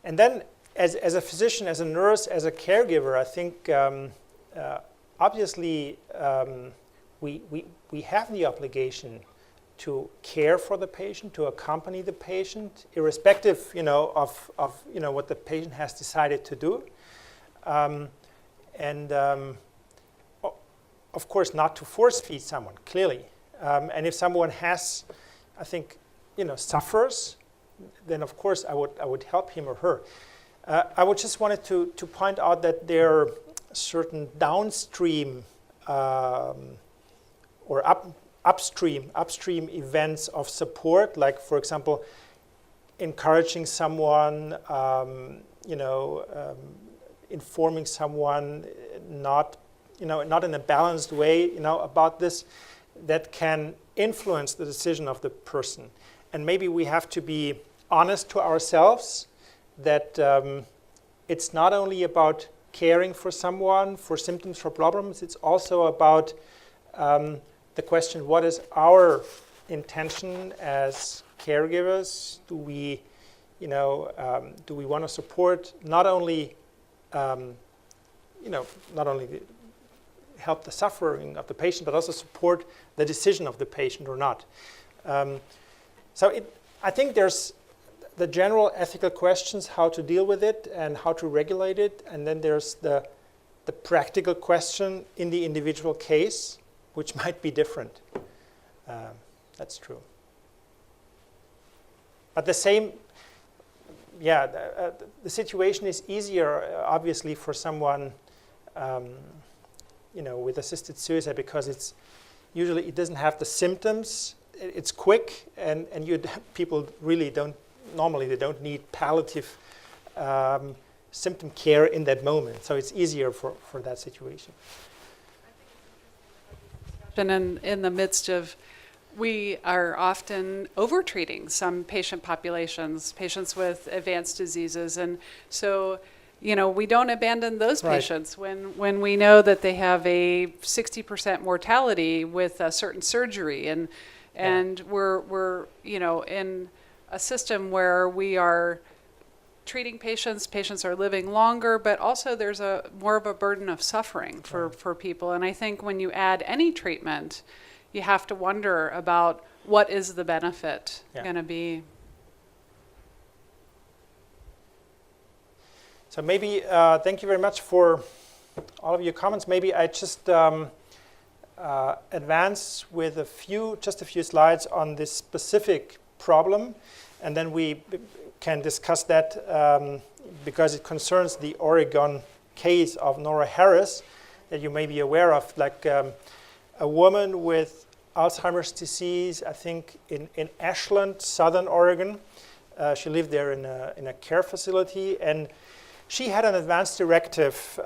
And then as a physician, as a nurse, as a caregiver, I think obviously we have the obligation to care for the patient, to accompany the patient, irrespective of what the patient has decided to do. And of course, not to force feed someone, clearly. And if someone has, I think, suffers, then of course I would help him or her. I would just wanted to point out that there are certain downstream or upstream events of support, like, for example, encouraging someone, informing someone not in a balanced way, about this, that can influence the decision of the person. And maybe we have to be honest to ourselves that it's not only about caring for someone, for symptoms, for problems, it's also about the question, what is our intention as caregivers? Do we want to support not only help the suffering of the patient, but also support the decision of the patient or not? I think there's the general ethical questions, how to deal with it and how to regulate it, and then there's the practical question in the individual case, which might be different. That's true. But the situation is easier, obviously, for someone, with assisted suicide, because it doesn't have the symptoms. It's quick, and people really don't need palliative symptom care in that moment. So it's easier for that situation. And in the midst of, we are often over-treating some patient populations, patients with advanced diseases. And so, we don't abandon those patients when we know that they have a 60% mortality with a certain surgery. And we're in a system where we are treating patients are living longer, but also there's more of a burden of suffering for people. And I think when you add any treatment, you have to wonder about what is the benefit going to be. So maybe, thank you very much for all of your comments. Maybe I just advance with a few slides on this specific problem, and then we can discuss that because it concerns the Oregon case of Nora Harris that you may be aware of, like a woman with Alzheimer's disease, I think in Ashland, Southern Oregon. She lived there in a care facility, and she had an advance directive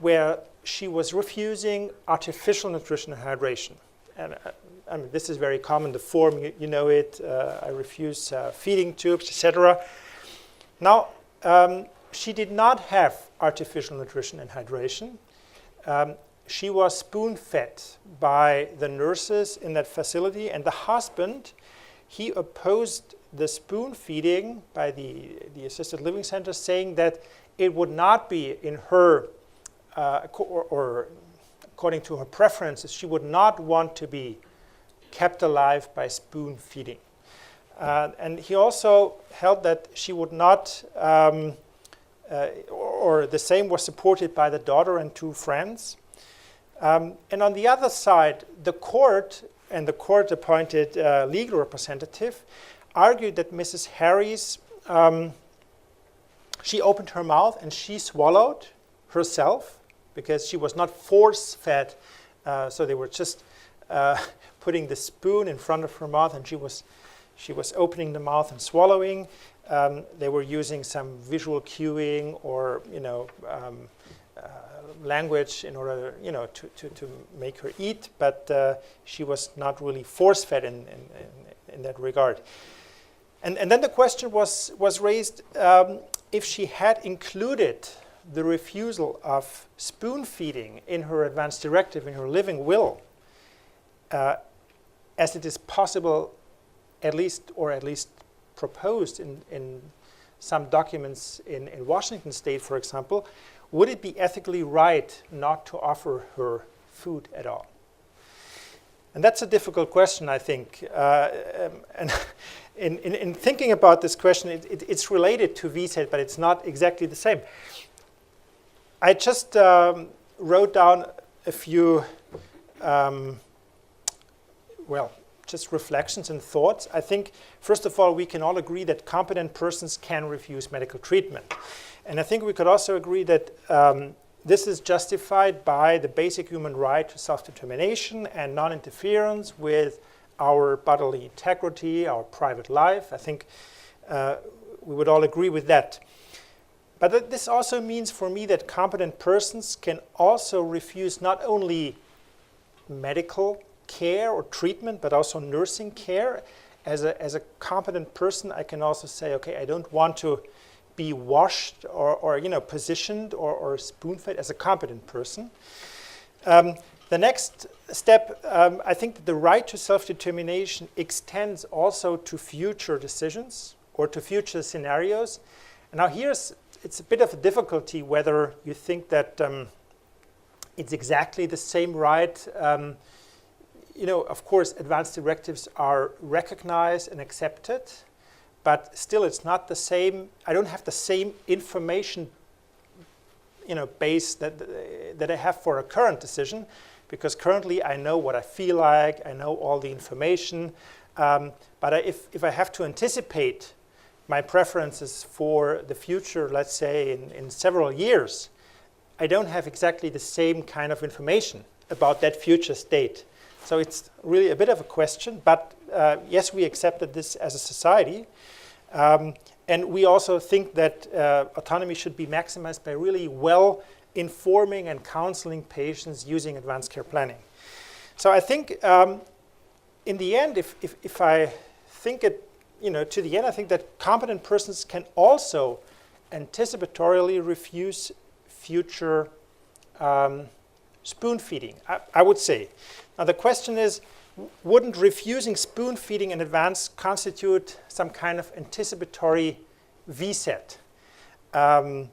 where she was refusing artificial nutrition and hydration. And this is very common, the form, you know it, I refuse feeding tubes, etc. Now, she did not have artificial nutrition and hydration. She was spoon-fed by the nurses in that facility, and the husband, he opposed the spoon feeding by the assisted living center, saying that it would not be in her, or according to her preferences, she would not want to be kept alive by spoon feeding. And he also held that she would not, or the same was supported by the daughter and two friends. And on the other side, the court and the court-appointed legal representative argued that Mrs. Harris, she opened her mouth and she swallowed herself because she was not force-fed. So they were just putting the spoon in front of her mouth, and she was opening the mouth and swallowing. They were using some visual cueing or language in order to make her eat, but she was not really force-fed in that regard. And then the question was raised if she had included the refusal of spoon feeding in her advance directive, in her living will, as it is possible, at least proposed in some documents in Washington State, for example, would it be ethically right not to offer her food at all? And that's a difficult question, I think. And in thinking about this question, it's related to VSAID, but it's not exactly the same. I just wrote down a few, just reflections and thoughts. I think, first of all, we can all agree that competent persons can refuse medical treatment. And I think we could also agree that this is justified by the basic human right to self-determination and non-interference with our bodily integrity, our private life. I think we would all agree with that. But this also means for me that competent persons can also refuse not only medical care or treatment, but also nursing care. As a competent person, I can also say, okay, I don't want to be washed or positioned or spoon-fed as a competent person. The next step, I think that the right to self-determination extends also to future decisions or to future scenarios. And now it's a bit of a difficulty whether you think that it's exactly the same right. Of course, advanced directives are recognized and accepted, but still it's not the same. I don't have the same information base that I have for a current decision, because currently I know what I feel like, I know all the information, but if I have to anticipate my preferences for the future, let's say in several years, I don't have exactly the same kind of information about that future state. So it's really a bit of a question, but yes, we accepted this as a society. And we also think that autonomy should be maximized by really well informing and counseling patients using advanced care planning. So I think in the end, if I think it, to the end, I think that competent persons can also anticipatorily refuse future spoon feeding, I would say. Now the question is, wouldn't refusing spoon feeding in advance constitute some kind of anticipatory VSET? And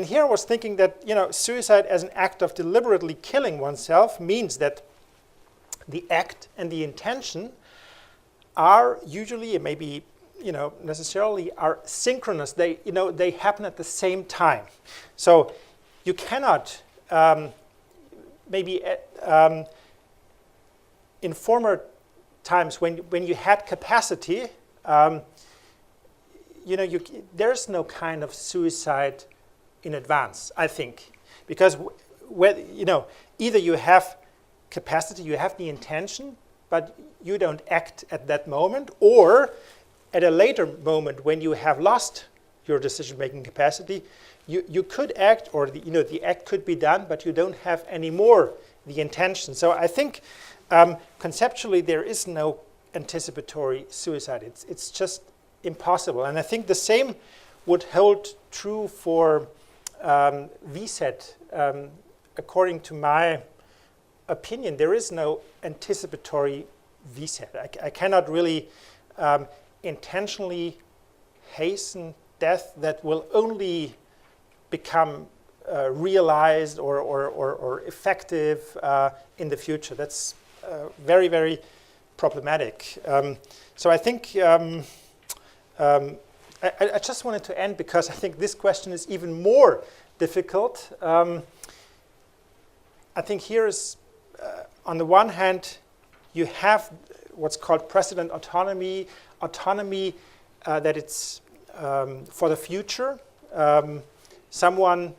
here I was thinking that suicide as an act of deliberately killing oneself means that the act and the intention are usually, and maybe necessarily, are synchronous. They happen at the same time. So you cannot in former times when you had capacity, there's no kind of suicide in advance, I think, because either you have capacity, you have the intention, but you don't act at that moment, or at a later moment when you have lost your decision-making capacity, you could act, or the act could be done, but you don't have anymore the intention. So I think conceptually there is no anticipatory suicide. It's just impossible. And I think the same would hold true for VSET. According to my opinion, there is no anticipatory VSET. I cannot really intentionally hasten death that will only become realized or effective in the future. That's very, very problematic. So I think I just wanted to end because I think this question is even more difficult. I think here is, on the one hand, you have what's called precedent autonomy that it's for the future. Someone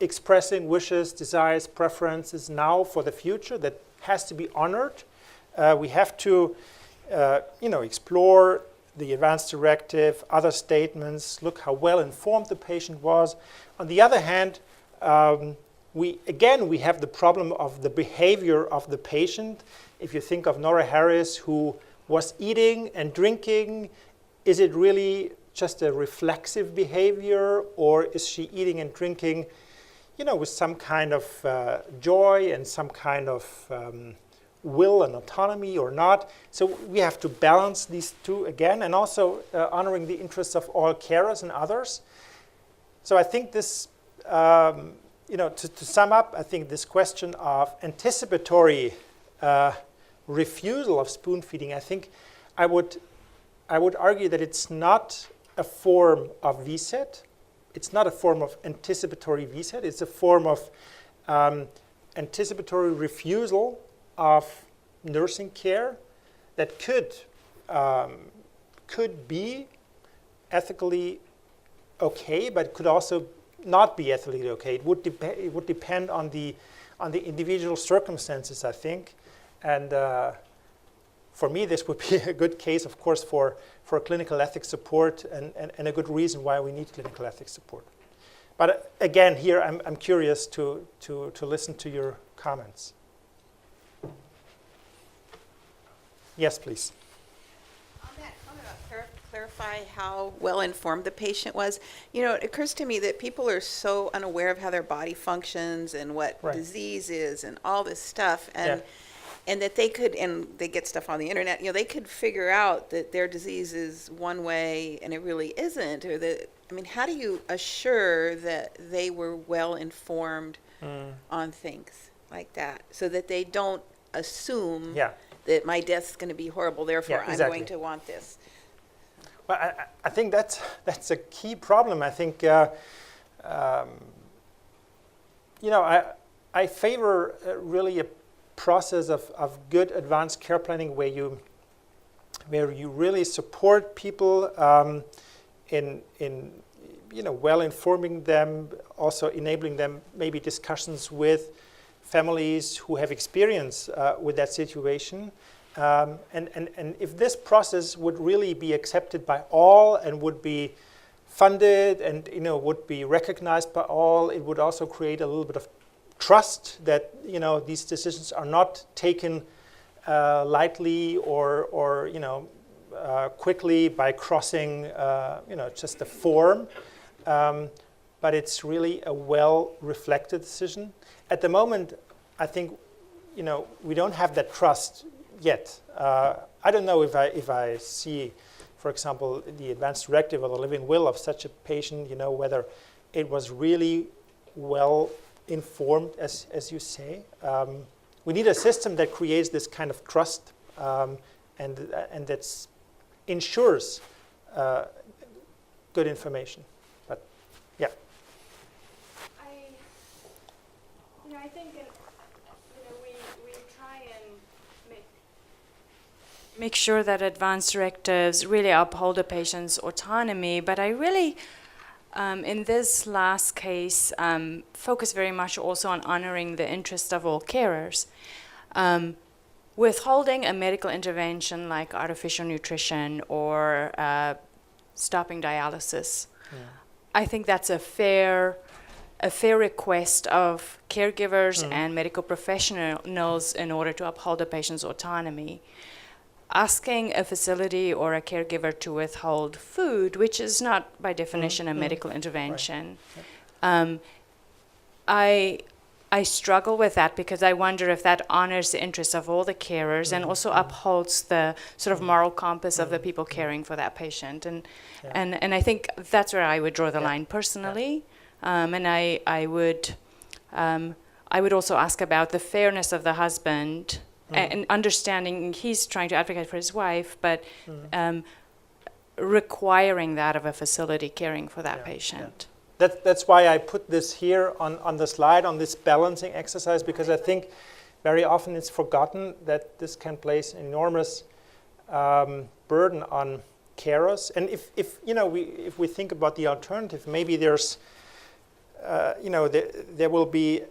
expressing wishes, desires, preferences now for the future that has to be honored. We have to, explore the advanced directive, other statements, look how well informed the patient was. On the other hand, we have the problem of the behavior of the patient. If you think of Nora Harris, who was eating and drinking, is it really just a reflexive behavior, or is she eating and drinking, with some kind of joy and some kind of will and autonomy or not? So we have to balance these two again, and also honoring the interests of all carers and others. So I think this, to sum up, I think this question of anticipatory refusal of spoon feeding, I think I would argue that it's not a form of VSET. It's not a form of anticipatory VSET. It's a form of anticipatory refusal of nursing care that could be ethically okay, but could also, not be ethically okay. It would depend on the individual circumstances, I think. And for me, this would be a good case, of course, for clinical ethics support, and a good reason why we need clinical ethics support. But again, here I'm curious to listen to your comments. Yes, please. On that comment about clarify how well informed the patient was, it occurs to me that people are so unaware of how their body functions and what disease is and all this stuff, and that they could, and they get stuff on the internet, they could figure out that their disease is one way and it really isn't, or that, how do you assure that they were well informed on things like that, so that they don't assume that my death's going to be horrible, therefore I'm going to want this? Well, I think that's a key problem. I think, I favor really a process of good advanced care planning where you really support people in well informing them, also enabling them maybe discussions with families who have experience with that situation. And if this process would really be accepted by all and would be funded and would be recognized by all, it would also create a little bit of trust that these decisions are not taken lightly or quickly by crossing just a form, but it's really a well reflected decision. At the moment, I think we don't have that trust yet. I don't know if I see, for example, the advance directive or the living will of such a patient, whether it was really well informed, as you say. We need a system that creates this kind of trust and that ensures good information. But yeah. I think we try and make sure that advance directives really uphold the patient's autonomy, but I really, in this last case, focus very much also on honoring the interest of all carers. Withholding a medical intervention like artificial nutrition or stopping dialysis, I think that's a fair request of caregivers and medical professionals in order to uphold the patient's autonomy. Asking a facility or a caregiver to withhold food, which is not by definition a medical intervention, I struggle with that because I wonder if that honors the interests of all the carers and also upholds the sort of moral compass of the people caring for that patient. And I think that's where I would draw the line personally. And I would also ask about the fairness of the husband and understanding he's trying to advocate for his wife, but requiring that of a facility caring for that patient. That's why I put this here on the slide, on this balancing exercise, because I think very often it's forgotten that this can place enormous burden on carers. And if we think about the alternative, maybe there's there will be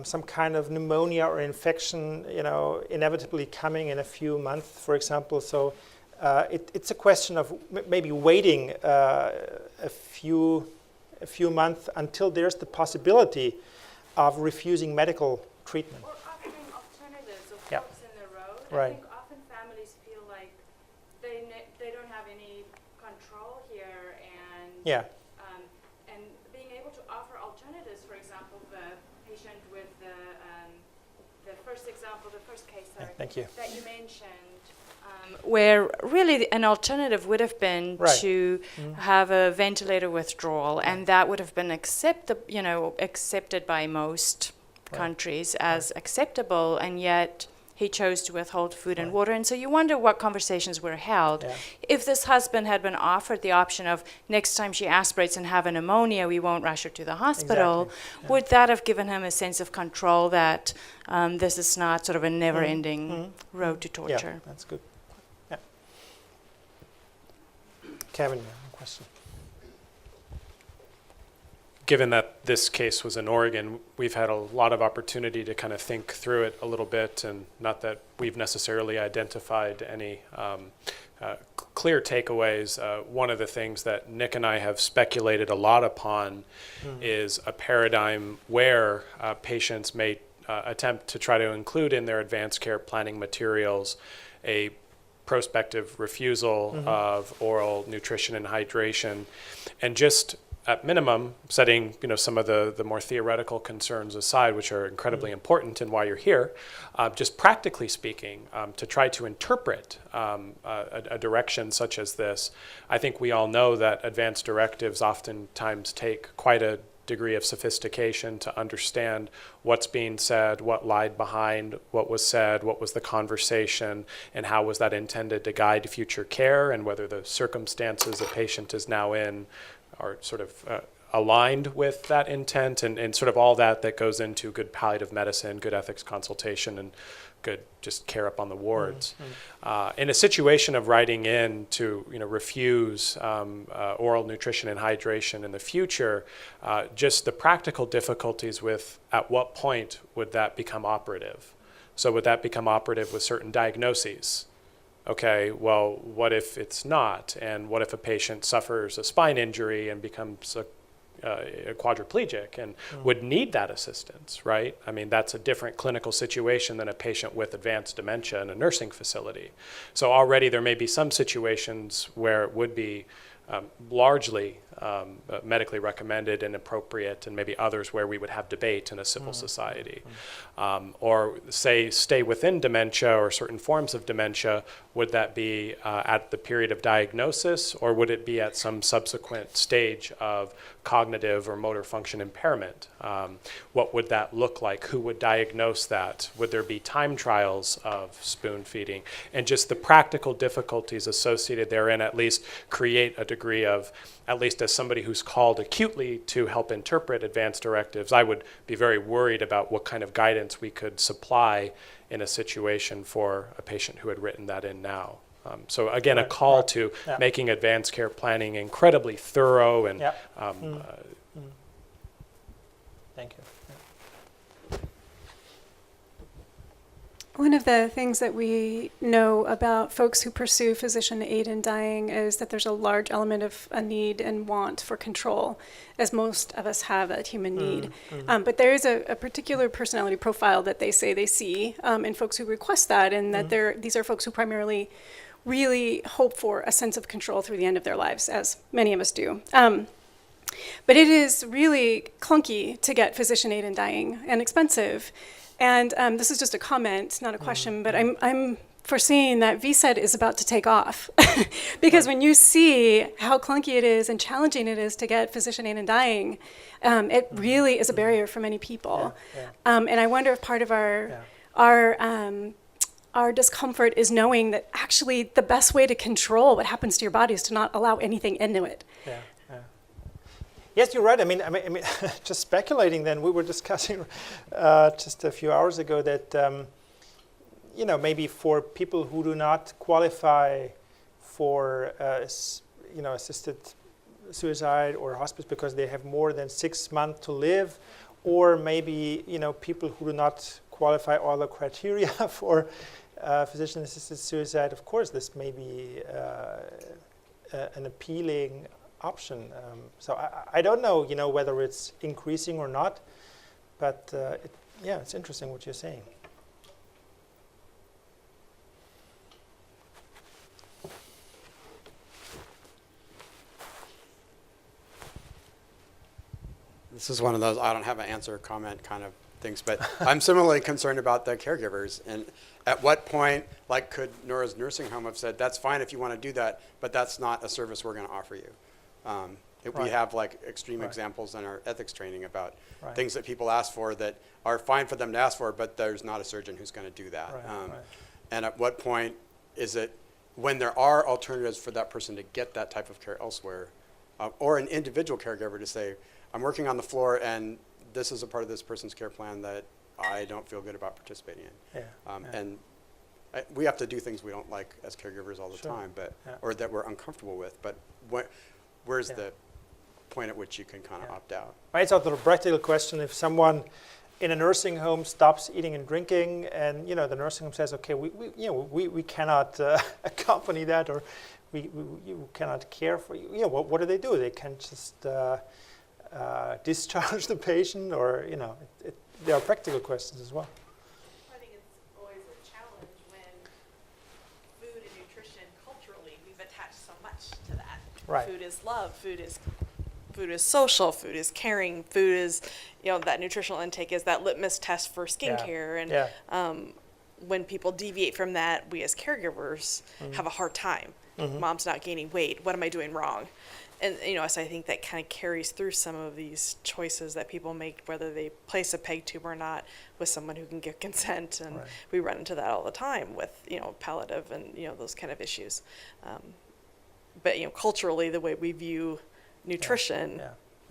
some kind of pneumonia or infection, inevitably coming in a few months, for example. So it's a question of maybe waiting a few months until there's the possibility of refusing medical treatment. Or offering alternatives of Yeah. forks in the road. Right. I think often families feel like they don't have any control here, and and being able to offer alternatives. For example, the patient with the first case Thank you. that you mentioned. Where really an alternative would have been to have a ventilator withdrawal, and that would have been accepted by most countries as acceptable, and yet he chose to withhold food and water. And so you wonder what conversations were held. Yeah. If this husband had been offered the option of next time she aspirates and have a pneumonia, we won't rush her to the hospital, exactly. Would that have given him a sense of control that this is not sort of a never-ending road to torture? Yeah, that's good. Yeah. Kevin, you have a question? given that this case was in Oregon, we've had a lot of opportunity to kind of think through it a little bit, and not that we've necessarily identified any clear takeaways. One of the things that Nick and I have speculated a lot upon is a paradigm where patients may attempt to try to include in their advanced care planning materials a prospective refusal of oral nutrition and hydration, and just at minimum, setting some of the more theoretical concerns aside, which are incredibly important and why you're here, just practically speaking, to try to interpret a direction such as this. I think we all know that advanced directives oftentimes take quite a degree of sophistication to understand what's being said, what lied behind what was said, what was the conversation, and how was that intended to guide future care, and whether the circumstances a patient is now in are sort of aligned with that intent, and sort of all that goes into good palliative medicine, good ethics consultation, and good just care up on the wards. In a situation of writing in to refuse oral nutrition and hydration in the future, just the practical difficulties with at what point would that become operative? So would that become operative with certain diagnoses? Okay, well, what if it's not? And what if a patient suffers a spine injury and becomes a quadriplegic and would need that assistance, right? I mean, that's a different clinical situation than a patient with advanced dementia in a nursing facility. So already there may be some situations where it would be largely medically recommended and appropriate, and maybe others where we would have debate in a civil society. Or say stay within dementia or certain forms of dementia, would that be at the period of diagnosis, or would it be at some subsequent stage of cognitive or motor function impairment? What would that look like? Who would diagnose that? Would there be time trials of spoon feeding? And just the practical difficulties associated therein at least create a degree of, at least as somebody who's called acutely to help interpret advanced directives, I would be very worried about what kind of guidance we could supply in a situation for a patient who had written that in now. So again, a call to making advanced care planning incredibly thorough and Thank you. One of the things that we know about folks who pursue physician aid in dying is that there's a large element of a need and want for control, as most of us have that human need. But there is a particular personality profile that they say they see in folks who request that, and that these are folks who primarily really hope for a sense of control through the end of their lives, as many of us do. But it is really clunky to get physician aid in dying and expensive. And this is just a comment, not a question, but I'm foreseeing that VSED is about to take off. Because when you see how clunky it is and challenging it is to get physician aid in dying, it really is a barrier for many people. And I wonder if part of our discomfort is knowing that actually the best way to control what happens to your body is to not allow anything into it. Yes, you're right. I mean, just speculating. Then we were discussing just a few hours ago that maybe for people who do not qualify for assisted suicide or hospice because they have more than 6 months to live, or maybe people who do not qualify all the criteria for physician-assisted suicide. Of course, this may be an appealing option. So I don't know, whether it's increasing or not, but it's interesting what you're saying. This is one of those I don't have an answer or comment kind of things, but I'm similarly concerned about the caregivers. And at what point, like, could Nora's nursing home have said, that's fine if you want to do that, but that's not a service we're going to offer you? We have like extreme examples in our ethics training about things that people ask for that are fine for them to ask for, but there's not a surgeon who's going to do that. And at what point is it, when there are alternatives for that person to get that type of care elsewhere, or an individual caregiver to say, I'm working on the floor and this is a part of this person's care plan that I don't feel good about participating in. And we have to do things we don't like as caregivers all the time, but or that we're uncomfortable with. But where's the point at which you can kind of opt out. It's also a practical question. If someone in a nursing home stops eating and drinking, and the nursing home says, okay, we cannot accompany that, or we cannot care for you. What do? They can just discharge the patient, or there are practical questions as well. I think it's always a challenge when food and nutrition culturally we've attached so much to that. Right. Food is love. Food is social. Food is caring. Food is that nutritional intake is that litmus test for skincare. And when people deviate from that, we as caregivers have a hard time. Mom's not gaining weight. What am I doing wrong? And so I think that kind of carries through some of these choices that people make, whether they place a PEG tube or not, with someone who can give consent. And we run into that all the time with palliative and those kind of issues. But culturally, the way we view nutrition,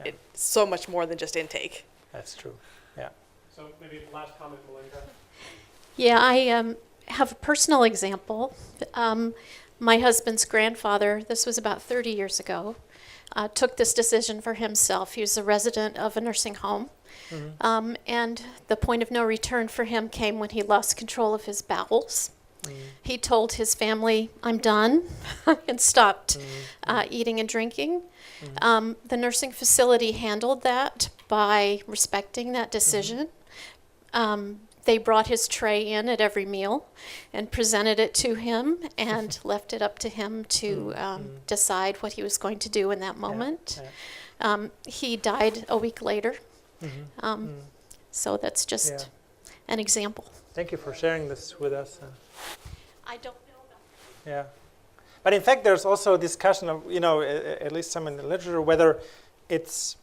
it's so much more than just intake. That's true. Yeah. So maybe last comment, Melinda. Yeah, I have a personal example. My husband's grandfather, this was about 30 years ago, took this decision for himself. He was a resident of a nursing home. And the point of no return for him came when he lost control of his bowels. He told his family, I'm done, and stopped eating and drinking. The nursing facility handled that by respecting that decision. They brought his tray in at every meal and presented it to him and left it up to him to decide what he was going to do in that moment. He died a week later. So that's just an example. Thank you for sharing this with us. I don't know about that. Yeah. But in fact, there's also a discussion of, at least some in the literature, whether it's,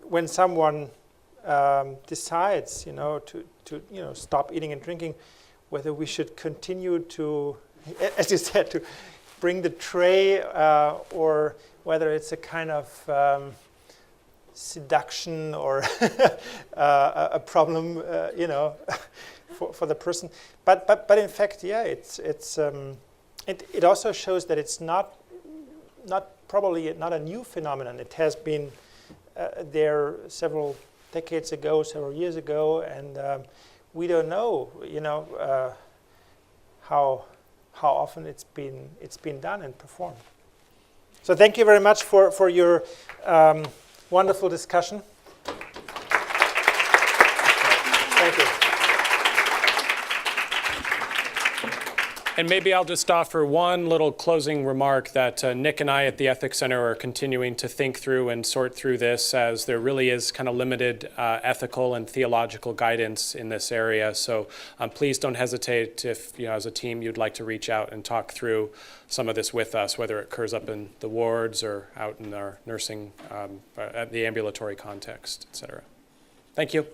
when someone decides, to stop eating and drinking, whether we should continue to, as you said, to bring the tray, or whether it's a kind of seduction or a problem, for the person. But in fact, it also shows that it's not probably not a new phenomenon. It has been there several decades ago, several years ago, and we don't know, how often it's been done and performed. So thank you very much for your wonderful discussion. Thank you. And maybe I'll just offer one little closing remark that Nick and I at the Ethics Center are continuing to think through and sort through this, as there really is kind of limited ethical and theological guidance in this area. So please don't hesitate if, as a team, you'd like to reach out and talk through some of this with us, whether it occurs up in the wards or out in our nursing, at the ambulatory context, et cetera. Thank you.